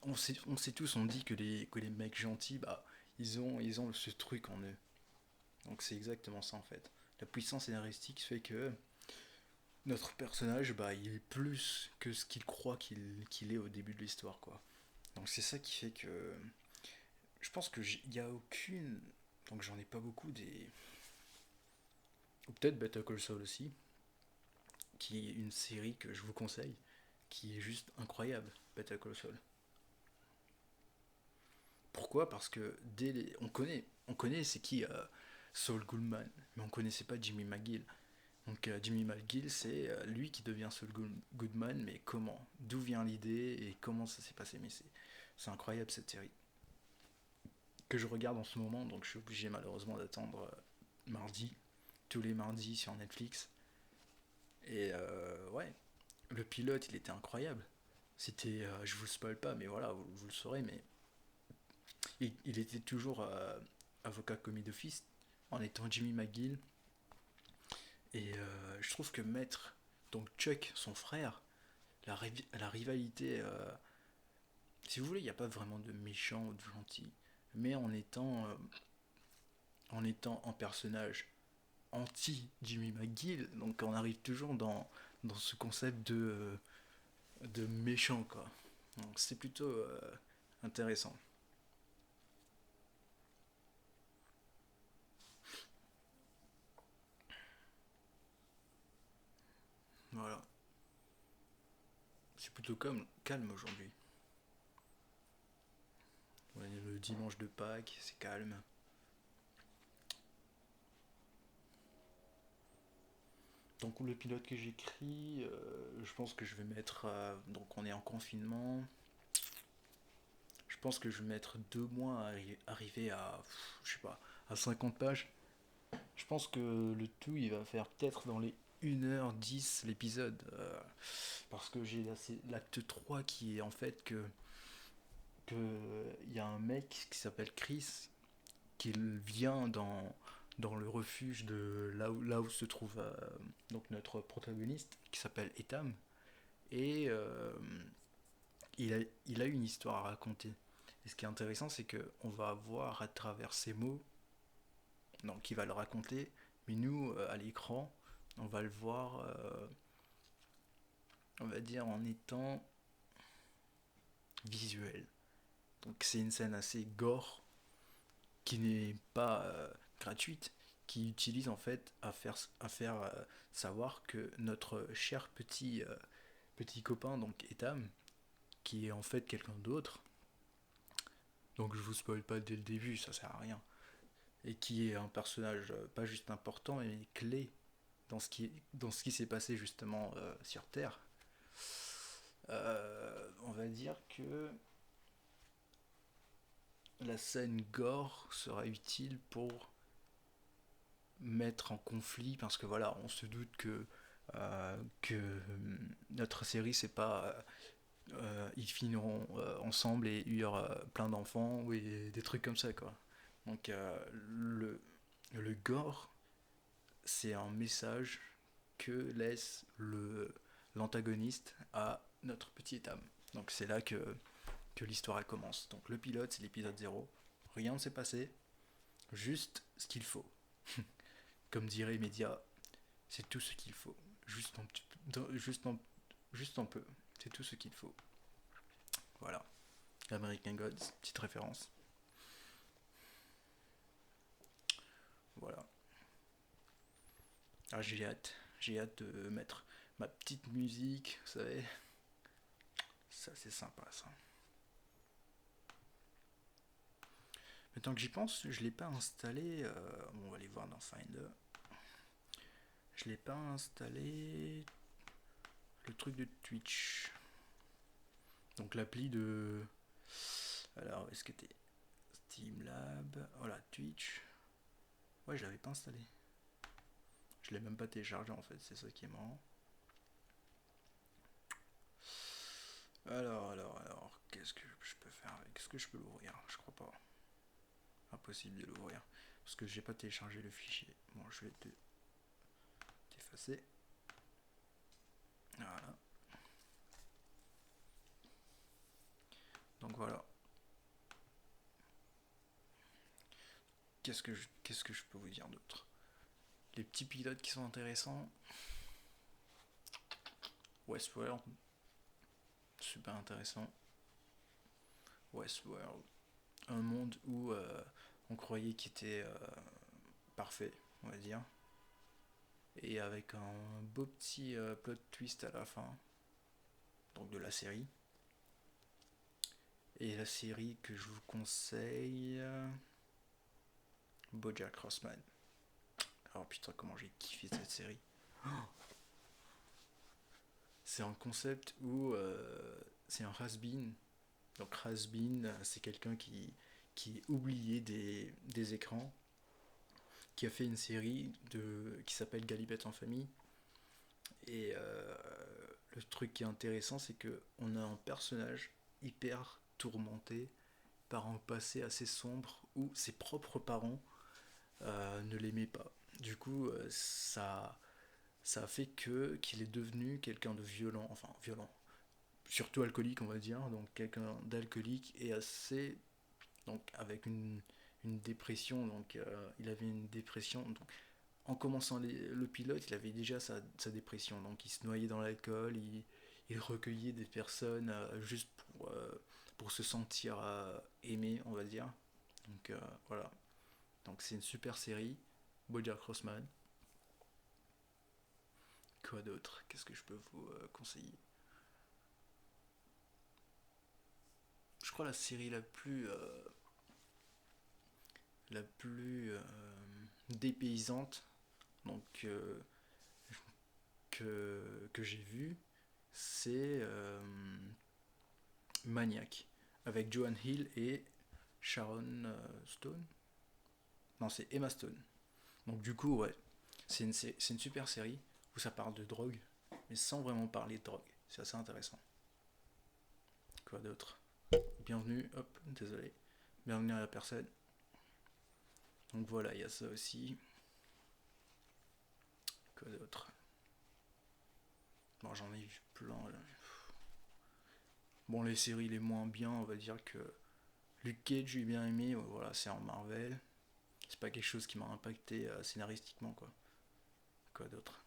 [SPEAKER 1] on sait tous, on dit que les mecs gentils, bah, ils ont ce truc en eux. Donc c'est exactement ça en fait. La puissance scénaristique fait que notre personnage, bah, il est plus que ce qu'il croit qu'il est au début de l'histoire, quoi. Donc c'est ça qui fait que je pense que il y a aucune, donc j'en ai pas beaucoup des, ou peut-être Better Call Saul aussi, qui est une série que je vous conseille, qui est juste incroyable, Better Call Saul. Pourquoi? Parce que on connaît c'est qui Saul Goodman, mais on connaissait pas Jimmy McGill. Donc Jimmy McGill, c'est lui qui devient Saul Goodman, mais comment? D'où vient l'idée et comment ça s'est passé? Mais c'est incroyable cette série que je regarde en ce moment, donc je suis obligé malheureusement d'attendre mardi, tous les mardis sur Netflix. Et ouais, le pilote, il était incroyable. C'était, je vous spoil pas, mais voilà, vous le saurez, mais il était toujours avocat commis d'office en étant Jimmy McGill. Et je trouve que mettre donc Chuck, son frère, la rivalité, si vous voulez, il n'y a pas vraiment de méchant ou de gentil, mais en étant un personnage anti Jimmy McGill, donc on arrive toujours dans ce concept de méchant quoi. Donc c'est plutôt intéressant. Voilà, c'est plutôt calme aujourd'hui. Ouais, le dimanche de Pâques, c'est calme. Donc le pilote que j'écris, je pense que je vais mettre, donc on est en confinement, je pense que je vais mettre 2 mois à arriver à, je sais pas, à 50 pages. Je pense que le tout, il va faire peut-être dans les 1h10 l'épisode. Parce que j'ai l'acte 3 qui est en fait que il y a un mec qui s'appelle Chris qui vient dans le refuge de là où se trouve donc notre protagoniste qui s'appelle Etam. Et il a une histoire à raconter. Et ce qui est intéressant, c'est qu'on va voir à travers ses mots, donc il va le raconter, mais nous, à l'écran, on va le voir, on va dire, en étant visuel. Donc c'est une scène assez gore, qui n'est pas gratuite, qui utilise en fait à faire savoir que notre cher petit copain, donc Etam, qui est en fait quelqu'un d'autre, donc je vous spoil pas dès le début, ça sert à rien, et qui est un personnage pas juste important, mais clé dans ce qui s'est passé justement sur Terre. On va dire que la scène gore sera utile pour mettre en conflit, parce que voilà, on se doute que notre série, c'est pas ils finiront ensemble et il y aura plein d'enfants et des trucs comme ça, quoi. Donc le gore, c'est un message que laisse l'antagoniste à notre petite âme. Donc c'est là que l'histoire elle commence. Donc le pilote, c'est l'épisode zéro. Rien ne s'est passé, juste ce qu'il faut. Comme dirait Média, c'est tout ce qu'il faut. Juste un petit peu. Juste un peu. C'est tout ce qu'il faut. Voilà. American Gods, petite référence. Voilà. Ah, j'ai hâte. J'ai hâte de mettre ma petite musique, vous savez. Ça, c'est sympa, ça. Maintenant que j'y pense, je l'ai pas installé. Bon, on va aller voir dans Finder. Je l'ai pas installé. Le truc de Twitch. Donc l'appli de. Alors, est-ce que t'es Steamlab. Voilà, Twitch. Ouais, je l'avais pas installé. Je l'ai même pas téléchargé en fait, c'est ça qui est marrant. Alors, qu'est-ce que je peux faire avec? Est-ce que je peux l'ouvrir? Je crois pas. Impossible de l'ouvrir. Parce que j'ai pas téléchargé le fichier. Bon, je vais t'effacer. Voilà. Donc voilà. Qu'est-ce que je peux vous dire d'autre? Les petits pilotes qui sont intéressants. Westworld. Super intéressant. Westworld. Un monde où on croyait qu'il était parfait, on va dire. Et avec un beau petit plot twist à la fin. Donc de la série. Et la série que je vous conseille, BoJack Horseman. Alors putain, comment j'ai kiffé cette série. C'est un concept où c'est un has-been. Donc has-been, c'est quelqu'un qui est oublié des écrans, qui a fait une série qui s'appelle Galipette en famille. Et le truc qui est intéressant, c'est que on a un personnage hyper tourmenté par un passé assez sombre où ses propres parents ne l'aimaient pas. Du coup, ça a fait qu'il est devenu quelqu'un de violent, enfin violent, surtout alcoolique, on va dire, donc quelqu'un d'alcoolique et assez, donc avec une dépression, donc il avait une dépression, donc en commençant le pilote, il avait déjà sa dépression, donc il se noyait dans l'alcool, il recueillait des personnes juste pour se sentir aimé, on va dire. Donc voilà. Donc c'est une super série, BoJack Horseman. Quoi d'autre? Qu'est-ce que je peux vous conseiller? Je crois la série la plus dépaysante, donc que j'ai vue, c'est Maniac, avec Joan Hill et Sharon Stone. Non, c'est Emma Stone. Donc du coup, ouais, c'est une super série où ça parle de drogue, mais sans vraiment parler de drogue. C'est assez intéressant. Quoi d'autre? Bienvenue, hop, désolé. Bienvenue à la personne. Donc voilà, il y a ça aussi. Quoi d'autre? Bon, j'en ai vu plein. Là. Bon, les séries les moins bien, on va dire que Luke Cage, j'ai bien aimé. Voilà, c'est en Marvel. C'est pas quelque chose qui m'a impacté scénaristiquement, quoi. Quoi d'autre?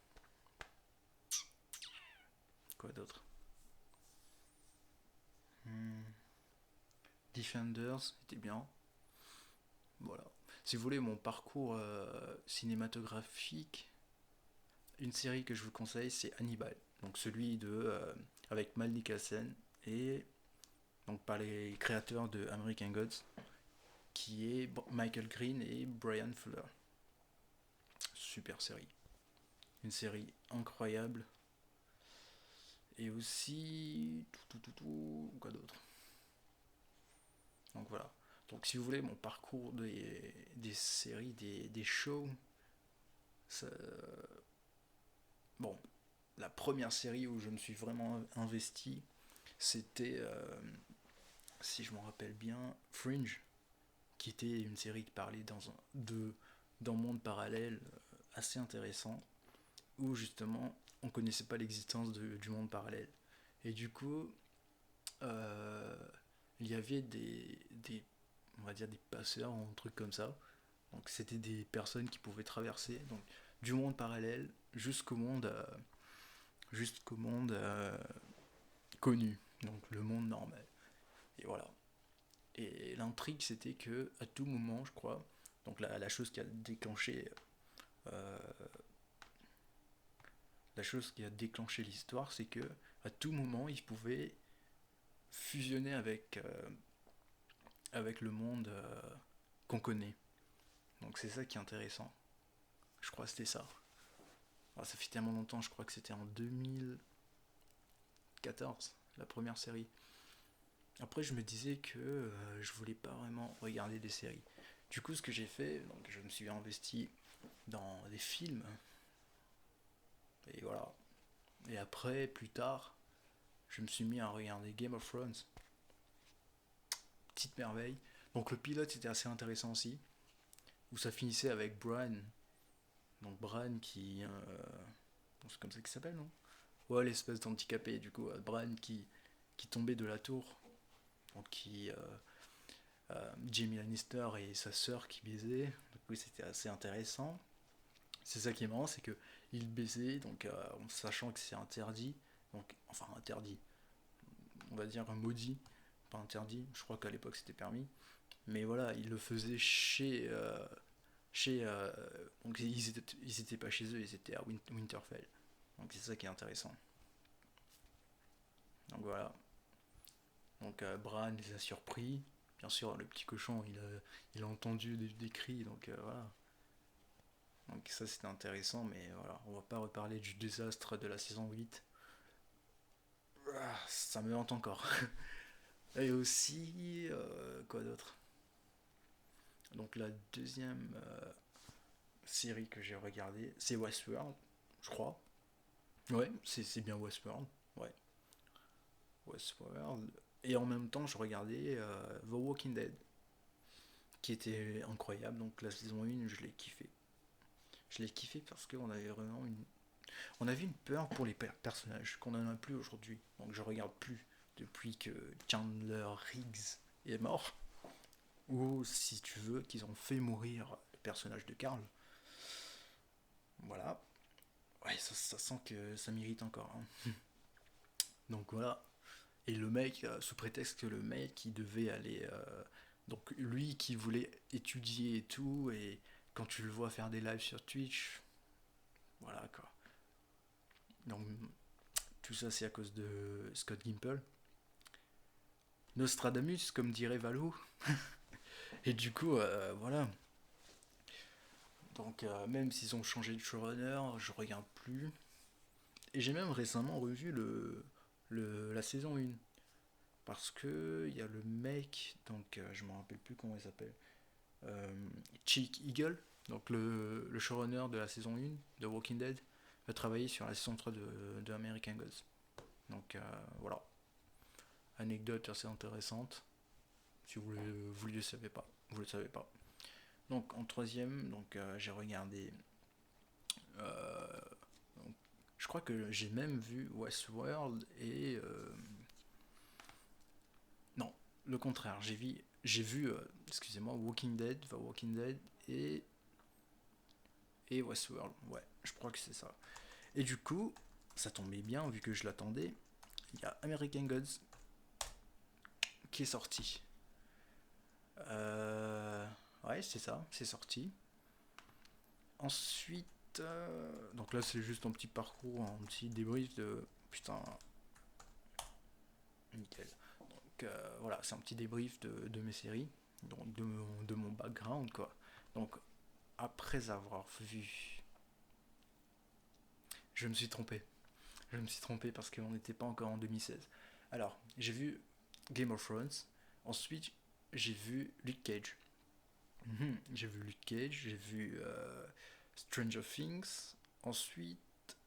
[SPEAKER 1] Quoi d'autre? hmm. Defenders, c'était bien. Voilà. Si vous voulez mon parcours cinématographique, une série que je vous conseille, c'est Hannibal. Donc celui de avec Mal Nicholson et donc par les créateurs de American Gods, qui est Michael Green et Brian Fuller. Super série. Une série incroyable. Et aussi. Quoi d'autre. Donc voilà. Donc si vous voulez mon parcours des séries, des shows, ça, bon, la première série où je me suis vraiment investi, c'était, si je m'en rappelle bien, Fringe, qui était une série qui parlait d'un monde parallèle assez intéressant, où justement on connaissait pas l'existence du monde parallèle. Et du coup, euh, il y avait on va dire des passeurs, un truc comme ça. Donc c'était des personnes qui pouvaient traverser donc, du monde parallèle jusqu'au monde connu, donc le monde normal. Et voilà. Et l'intrigue, c'était que à tout moment, je crois, donc la chose qui a déclenché euh, la chose qui a déclenché l'histoire, c'est que à tout moment, ils pouvaient fusionner avec le monde qu'on connaît. Donc c'est ça qui est intéressant. Je crois que c'était ça. Alors, ça fait tellement longtemps, je crois que c'était en 2014, la première série. Après, je me disais que je voulais pas vraiment regarder des séries. Du coup, ce que j'ai fait, donc je me suis investi dans des films, et voilà. Et après, plus tard, je me suis mis à regarder Game of Thrones, petite merveille. Donc le pilote était assez intéressant aussi, où ça finissait avec Bran, donc Bran qui, c'est comme ça qu'il s'appelle, non? Ouais, l'espèce d'handicapé, du coup, Bran qui tombait de la tour, donc Jamie Lannister et sa sœur qui baisaient. Du coup, c'était assez intéressant. C'est ça qui est marrant, c'est que il baisait, donc en sachant que c'est interdit, donc enfin interdit, on va dire un maudit, pas interdit. Je crois qu'à l'époque c'était permis, mais voilà, il le faisait chez donc ils étaient pas chez eux, ils étaient à Winterfell. Donc c'est ça qui est intéressant. Donc voilà. Donc Bran les a surpris. Bien sûr, le petit cochon, il a entendu des cris, donc voilà. Donc ça c'était intéressant, mais voilà, on va pas reparler du désastre de la saison 8. Ça me hante encore. Et aussi, quoi d'autre? Donc la deuxième série que j'ai regardée, c'est Westworld, je crois. Ouais, c'est bien Westworld. Ouais, Westworld. Et en même temps, je regardais The Walking Dead, qui était incroyable. Donc la saison 1, je l'ai kiffé. Je l'ai kiffé parce qu'on avait vraiment on avait une peur pour les personnages qu'on n'en a plus aujourd'hui. Donc je regarde plus depuis que Chandler Riggs est mort. Ou si tu veux, qu'ils ont fait mourir le personnage de Carl. Voilà. Ouais, ça sent que ça m'irrite encore, hein. Donc voilà. Et le mec, sous prétexte que le mec, il devait aller. Donc lui qui voulait étudier et tout, et quand tu le vois faire des lives sur Twitch, voilà quoi. Donc tout ça c'est à cause de Scott Gimple. Nostradamus, comme dirait Valo. Et du coup, voilà. Donc même s'ils ont changé de showrunner, je regarde plus. Et j'ai même récemment revu la saison 1. Parce que il y a le mec, donc je me rappelle plus comment il s'appelle, Chick Eagle, donc le showrunner de la saison 1 de Walking Dead, va travailler sur la saison 3 de American Gods. Donc voilà, anecdote assez intéressante, si vous le savez pas. Vous le savez pas. Donc en troisième, donc j'ai regardé. euh, donc, je crois que j'ai même vu Westworld et non, le contraire. J'ai vu excusez-moi, Walking Dead, The Walking Dead et Westworld. Ouais, je crois que c'est ça. Et du coup, ça tombait bien vu que je l'attendais. Il y a American Gods qui est sorti. Ouais, c'est ça, c'est sorti. Ensuite, donc là c'est juste un petit parcours, un petit débrief de... Putain, nickel. Donc voilà, c'est un petit débrief de mes séries, donc de mon background quoi. Donc après avoir vu... Je me suis trompé. Je me suis trompé parce qu'on n'était pas encore en 2016. Alors, j'ai vu Game of Thrones. Ensuite, j'ai vu Luke Cage. J'ai vu Luke Cage, j'ai vu Stranger Things. Ensuite,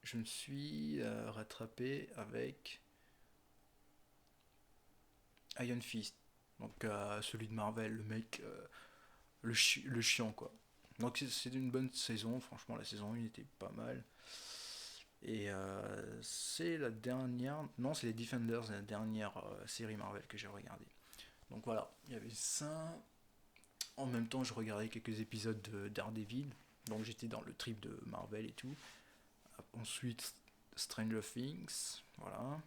[SPEAKER 1] je me suis rattrapé avec Iron Fist. Donc, celui de Marvel, le mec, le chiant quoi. Donc, c'est une bonne saison. Franchement, la saison 1 était pas mal. Et c'est la dernière. Non, c'est les Defenders, la dernière série Marvel que j'ai regardée. Donc voilà, il y avait ça. En même temps, je regardais quelques épisodes de Daredevil. Donc j'étais dans le trip de Marvel et tout. Ensuite, Stranger Things. Voilà.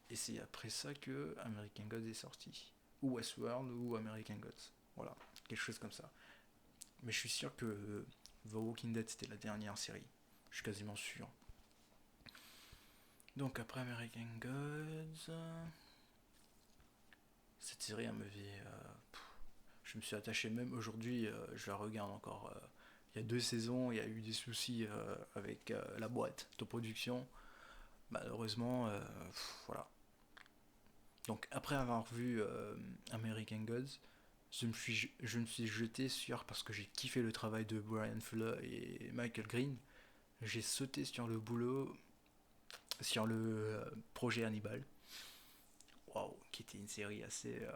[SPEAKER 1] Et c'est après ça que American Gods est sorti. Ou Westworld ou American Gods. Voilà, quelque chose comme ça. Mais je suis sûr que The Walking Dead c'était la dernière série. Je suis quasiment sûr. Donc après American Gods, cette série elle m'avait je me suis attaché même aujourd'hui, je la regarde encore. Il y a 2 saisons, il y a eu des soucis avec la boîte de production. Malheureusement, voilà. Donc après avoir vu American Gods, je me suis jeté sur, parce que j'ai kiffé le travail de Brian Fuller et Michael Green, j'ai sauté sur le boulot, sur le projet Hannibal. Waouh, qui était une série assez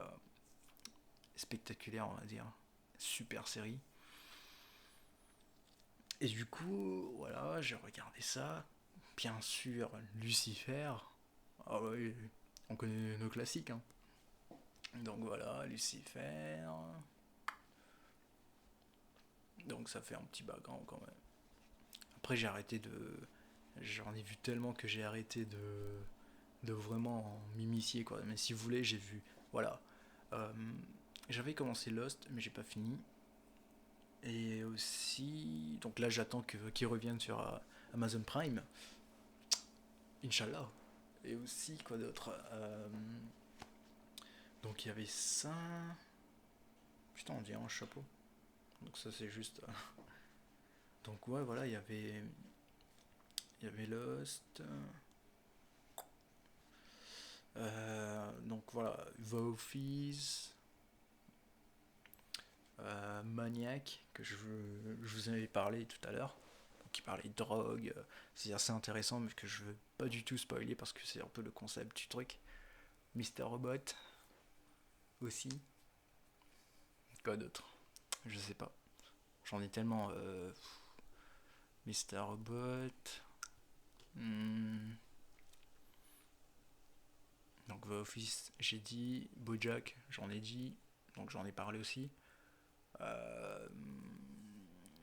[SPEAKER 1] spectaculaire, on va dire. Super série. Et du coup, voilà, j'ai regardé ça. Bien sûr, Lucifer. Ah oui, on connaît nos classiques. Hein. Donc voilà, Lucifer. Donc ça fait un petit background quand même. Après, j'ai arrêté de. J'en ai vu tellement que j'ai arrêté de vraiment m'immiscer quoi. Mais si vous voulez, j'ai vu. Voilà. Euh, J'avais commencé Lost, mais j'ai pas fini. Et aussi. Donc là, j'attends qu'ils reviennent sur Amazon Prime. Inch'Allah. Et aussi, quoi d'autre donc il y avait ça. Putain, on dirait un chapeau. Donc ça, c'est juste. Donc ouais, voilà, il y avait Lost. Donc voilà, The Office. Maniac, que je vous en avais parlé tout à l'heure. Qui parlait de drogue. C'est assez intéressant, mais que je veux pas du tout spoiler parce que c'est un peu le concept du truc. Mister Robot aussi. Quoi d'autre? Je sais pas. J'en ai tellement. Mister Robot. Hmm. Donc The Office, j'ai dit. BoJack, j'en ai dit. Donc j'en ai parlé aussi. Euh,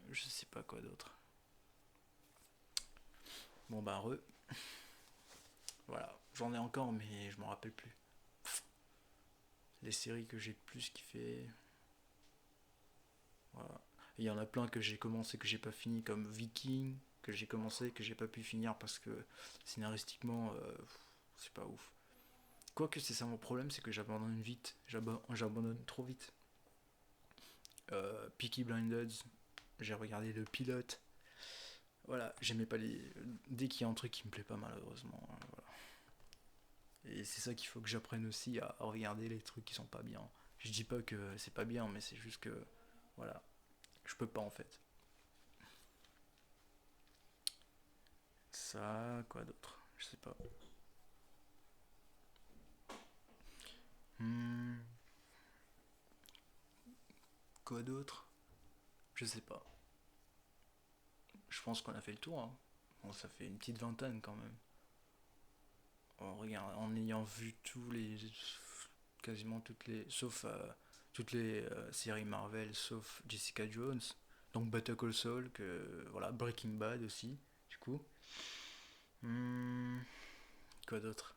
[SPEAKER 1] je sais pas quoi d'autre. Bon bah voilà. J'en ai encore mais je m'en rappelle plus. Les séries que j'ai le plus kiffé. Voilà. Il y en a plein que j'ai commencé que j'ai pas fini comme Viking, que j'ai commencé que j'ai pas pu finir parce que scénaristiquement c'est pas ouf. Quoique c'est ça mon problème, c'est que j'abandonne vite, j'abandonne trop vite. Peaky Blinders, j'ai regardé le pilote. Voilà, j'aimais pas les. Dès qu'il y a un truc qui me plaît pas malheureusement. Voilà. Et c'est ça qu'il faut que j'apprenne aussi à regarder les trucs qui sont pas bien. Je dis pas que c'est pas bien, mais c'est juste que. Voilà. Je peux pas en fait. Ça, quoi d'autre? Je sais pas. Hmm, quoi d'autre? Je sais pas. Je pense qu'on a fait le tour. Hein. Bon, ça fait une petite vingtaine quand même. Regarde, en ayant vu quasiment toutes les, sauf toutes les séries Marvel, sauf Jessica Jones, donc Better Call Saul, que voilà, Breaking Bad aussi, du coup. Hmm, quoi d'autre?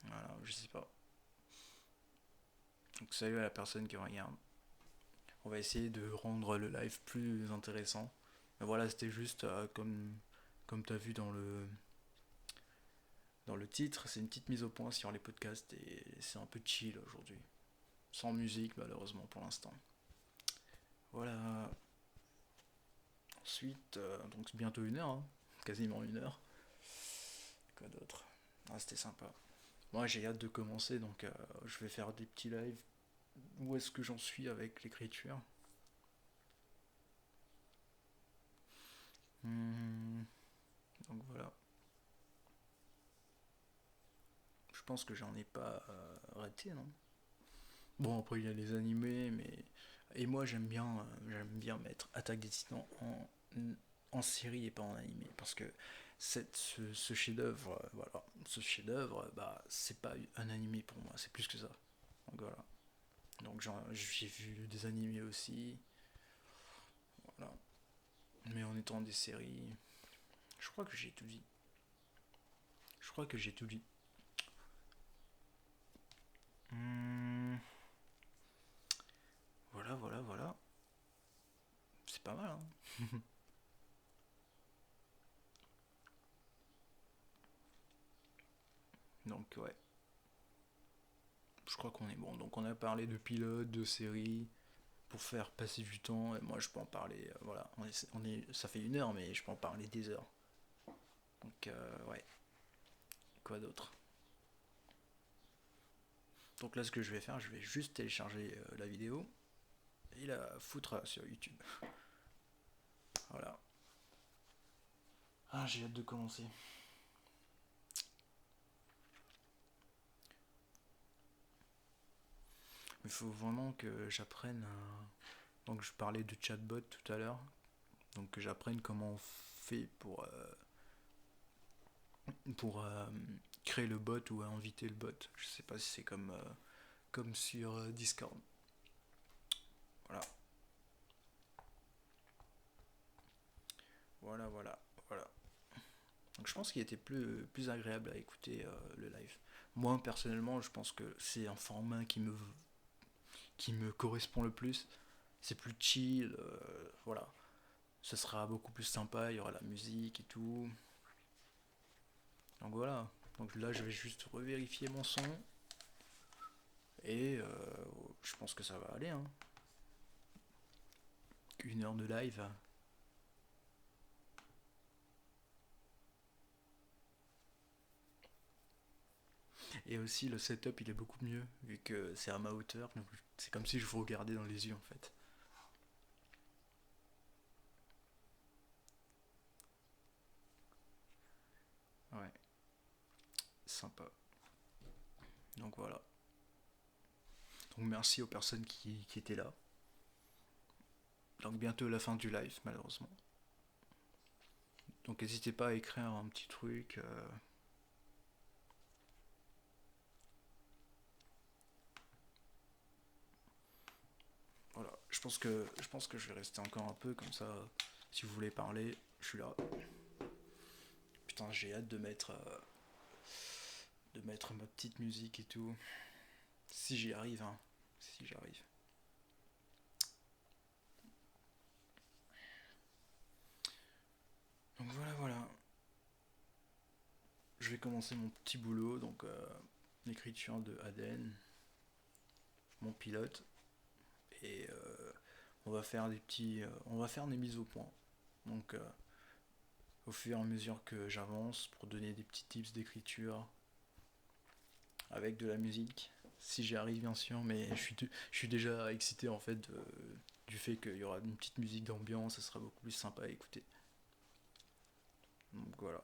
[SPEAKER 1] Voilà, je sais pas. Donc salut à la personne qui regarde. On va essayer de rendre le live plus intéressant. Mais voilà, c'était juste comme tu as vu dans le titre, c'est une petite mise au point sur les podcasts et c'est un peu chill aujourd'hui. Sans musique malheureusement pour l'instant. Voilà. Ensuite, donc c'est bientôt 1 heure, hein. Quasiment 1 heure. Quoi d'autre? Ah, c'était sympa. Moi j'ai hâte de commencer donc je vais faire des petits lives. Où est-ce que j'en suis avec l'écriture? Hmm, donc voilà. Je pense que j'en ai pas raté, non? Bon, après, il y a les animés, mais. Et moi, j'aime bien mettre Attaque des Titans en série et pas en animé. Parce que ce chef-d'œuvre, voilà, ce chef-d'œuvre, bah, c'est pas un animé pour moi, c'est plus que ça. Donc voilà. Donc j'ai vu des animés aussi, voilà. Mais en étant des séries, je crois que j'ai tout dit. Je crois que j'ai tout dit. Hmm, voilà, voilà, voilà. C'est pas mal, hein. Donc ouais, je crois qu'on est bon. Donc on a parlé de pilotes, de séries, pour faire passer du temps. Et moi je peux en parler, voilà, ça fait 1 heure, mais je peux en parler des heures. Donc ouais, quoi d'autre? Donc là ce que je vais faire, je vais juste télécharger la vidéo et la foutre sur YouTube. Voilà. Ah, j'ai hâte de commencer. Il faut vraiment que j'apprenne Donc je parlais de chatbot tout à l'heure. Donc que j'apprenne comment on fait pour créer le bot ou inviter le bot. Je sais pas si c'est comme sur Discord. Voilà. Voilà, voilà, voilà. Donc je pense qu'il était plus agréable à écouter le live. Moi personnellement, je pense que c'est un format qui me correspond le plus. C'est plus chill, voilà. Ce sera beaucoup plus sympa, il y aura la musique et tout. Donc voilà. Donc là, je vais juste revérifier mon son. Et je pense que ça va aller, hein. 1 heure de live. Et aussi, le setup, il est beaucoup mieux, vu que c'est à ma hauteur. Donc c'est comme si je vous regardais dans les yeux, en fait. Ouais, sympa. Donc voilà. Donc merci aux personnes qui étaient là. Donc bientôt la fin du live, malheureusement. Donc n'hésitez pas à écrire un petit truc. Voilà. Je pense que je vais rester encore un peu comme ça. Si vous voulez parler, je suis là. Putain, j'ai hâte de mettre ma petite musique et tout. Si j'y arrive, hein. Si j'y arrive. Donc voilà, voilà. Je vais commencer mon petit boulot, donc l'écriture de Aden, mon pilote, et on va faire des mises au point. Donc au fur et à mesure que j'avance, pour donner des petits tips d'écriture avec de la musique, si j'y arrive bien sûr, mais je suis déjà excité en fait du fait qu'il y aura une petite musique d'ambiance, ça sera beaucoup plus sympa à écouter. Donc voilà,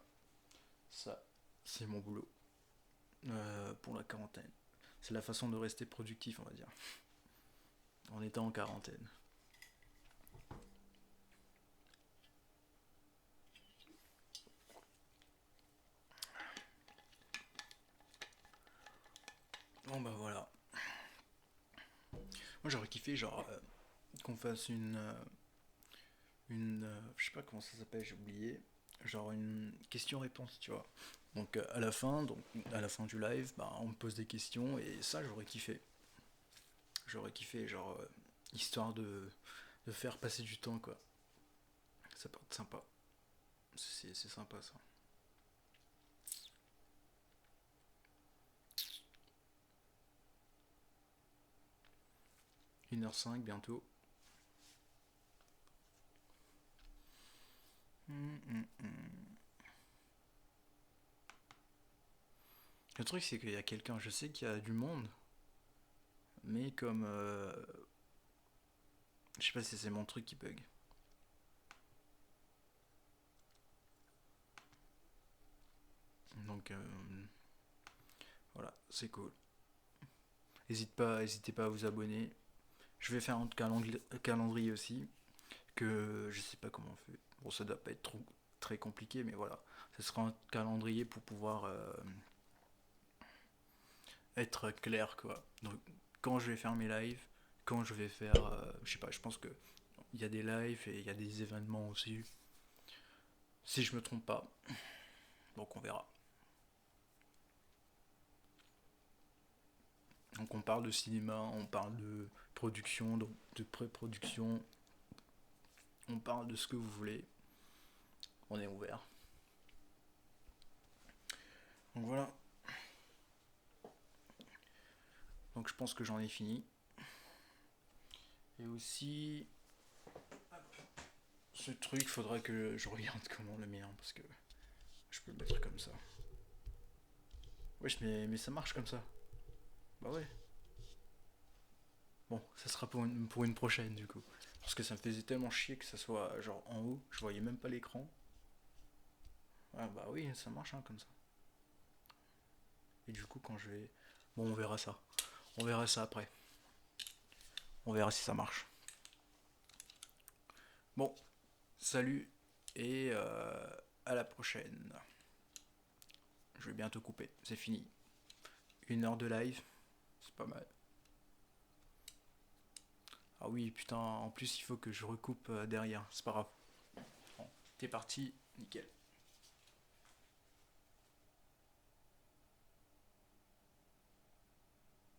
[SPEAKER 1] ça c'est mon boulot pour la quarantaine. C'est la façon de rester productif, on va dire, en étant en quarantaine. Bon bah voilà. Moi j'aurais kiffé genre qu'on fasse je sais pas comment ça s'appelle, j'ai oublié, genre une question-réponse, tu vois. Donc à la fin du live, bah, on me pose des questions et ça j'aurais kiffé. J'aurais kiffé, genre, histoire de faire passer du temps, quoi. Ça peut être sympa. C'est sympa, ça. 1h05 bientôt. Le truc, c'est qu'il y a quelqu'un, je sais qu'il y a du monde, mais comme. Je sais pas si c'est mon truc qui bug. Donc, voilà, c'est cool. N'hésitez pas à vous abonner. Je vais faire un calendrier aussi, que je sais pas comment on fait. Bon, ça doit pas être trop, très compliqué, mais voilà. Ce sera un calendrier pour pouvoir être clair, quoi. Donc, quand je vais faire mes lives, quand je vais faire. Je sais pas, je pense que il y a des lives et il y a des événements aussi. Si je me trompe pas. Donc, on verra. Donc, on parle de cinéma, on parle de production, de pré-production, on parle de ce que vous voulez. On est ouvert. Donc, voilà. Donc, je pense que j'en ai fini. Et aussi, ce truc, faudra que je regarde comment le mien, parce que je peux le mettre comme ça. Wesh, mais ça marche comme ça. Bah ouais. Bon, ça sera pour une prochaine du coup. Parce que ça me faisait tellement chier que ça soit genre en haut, je voyais même pas l'écran. Ah bah oui, ça marche hein, comme ça. Et du coup, quand je vais. Bon, on verra ça. On verra ça après. On verra si ça marche. Bon, salut et à la prochaine. Je vais bientôt couper, c'est fini. 1 heure de live, c'est pas mal. Ah oui, putain, en plus il faut que je recoupe derrière, c'est pas grave. Bon, t'es parti, nickel.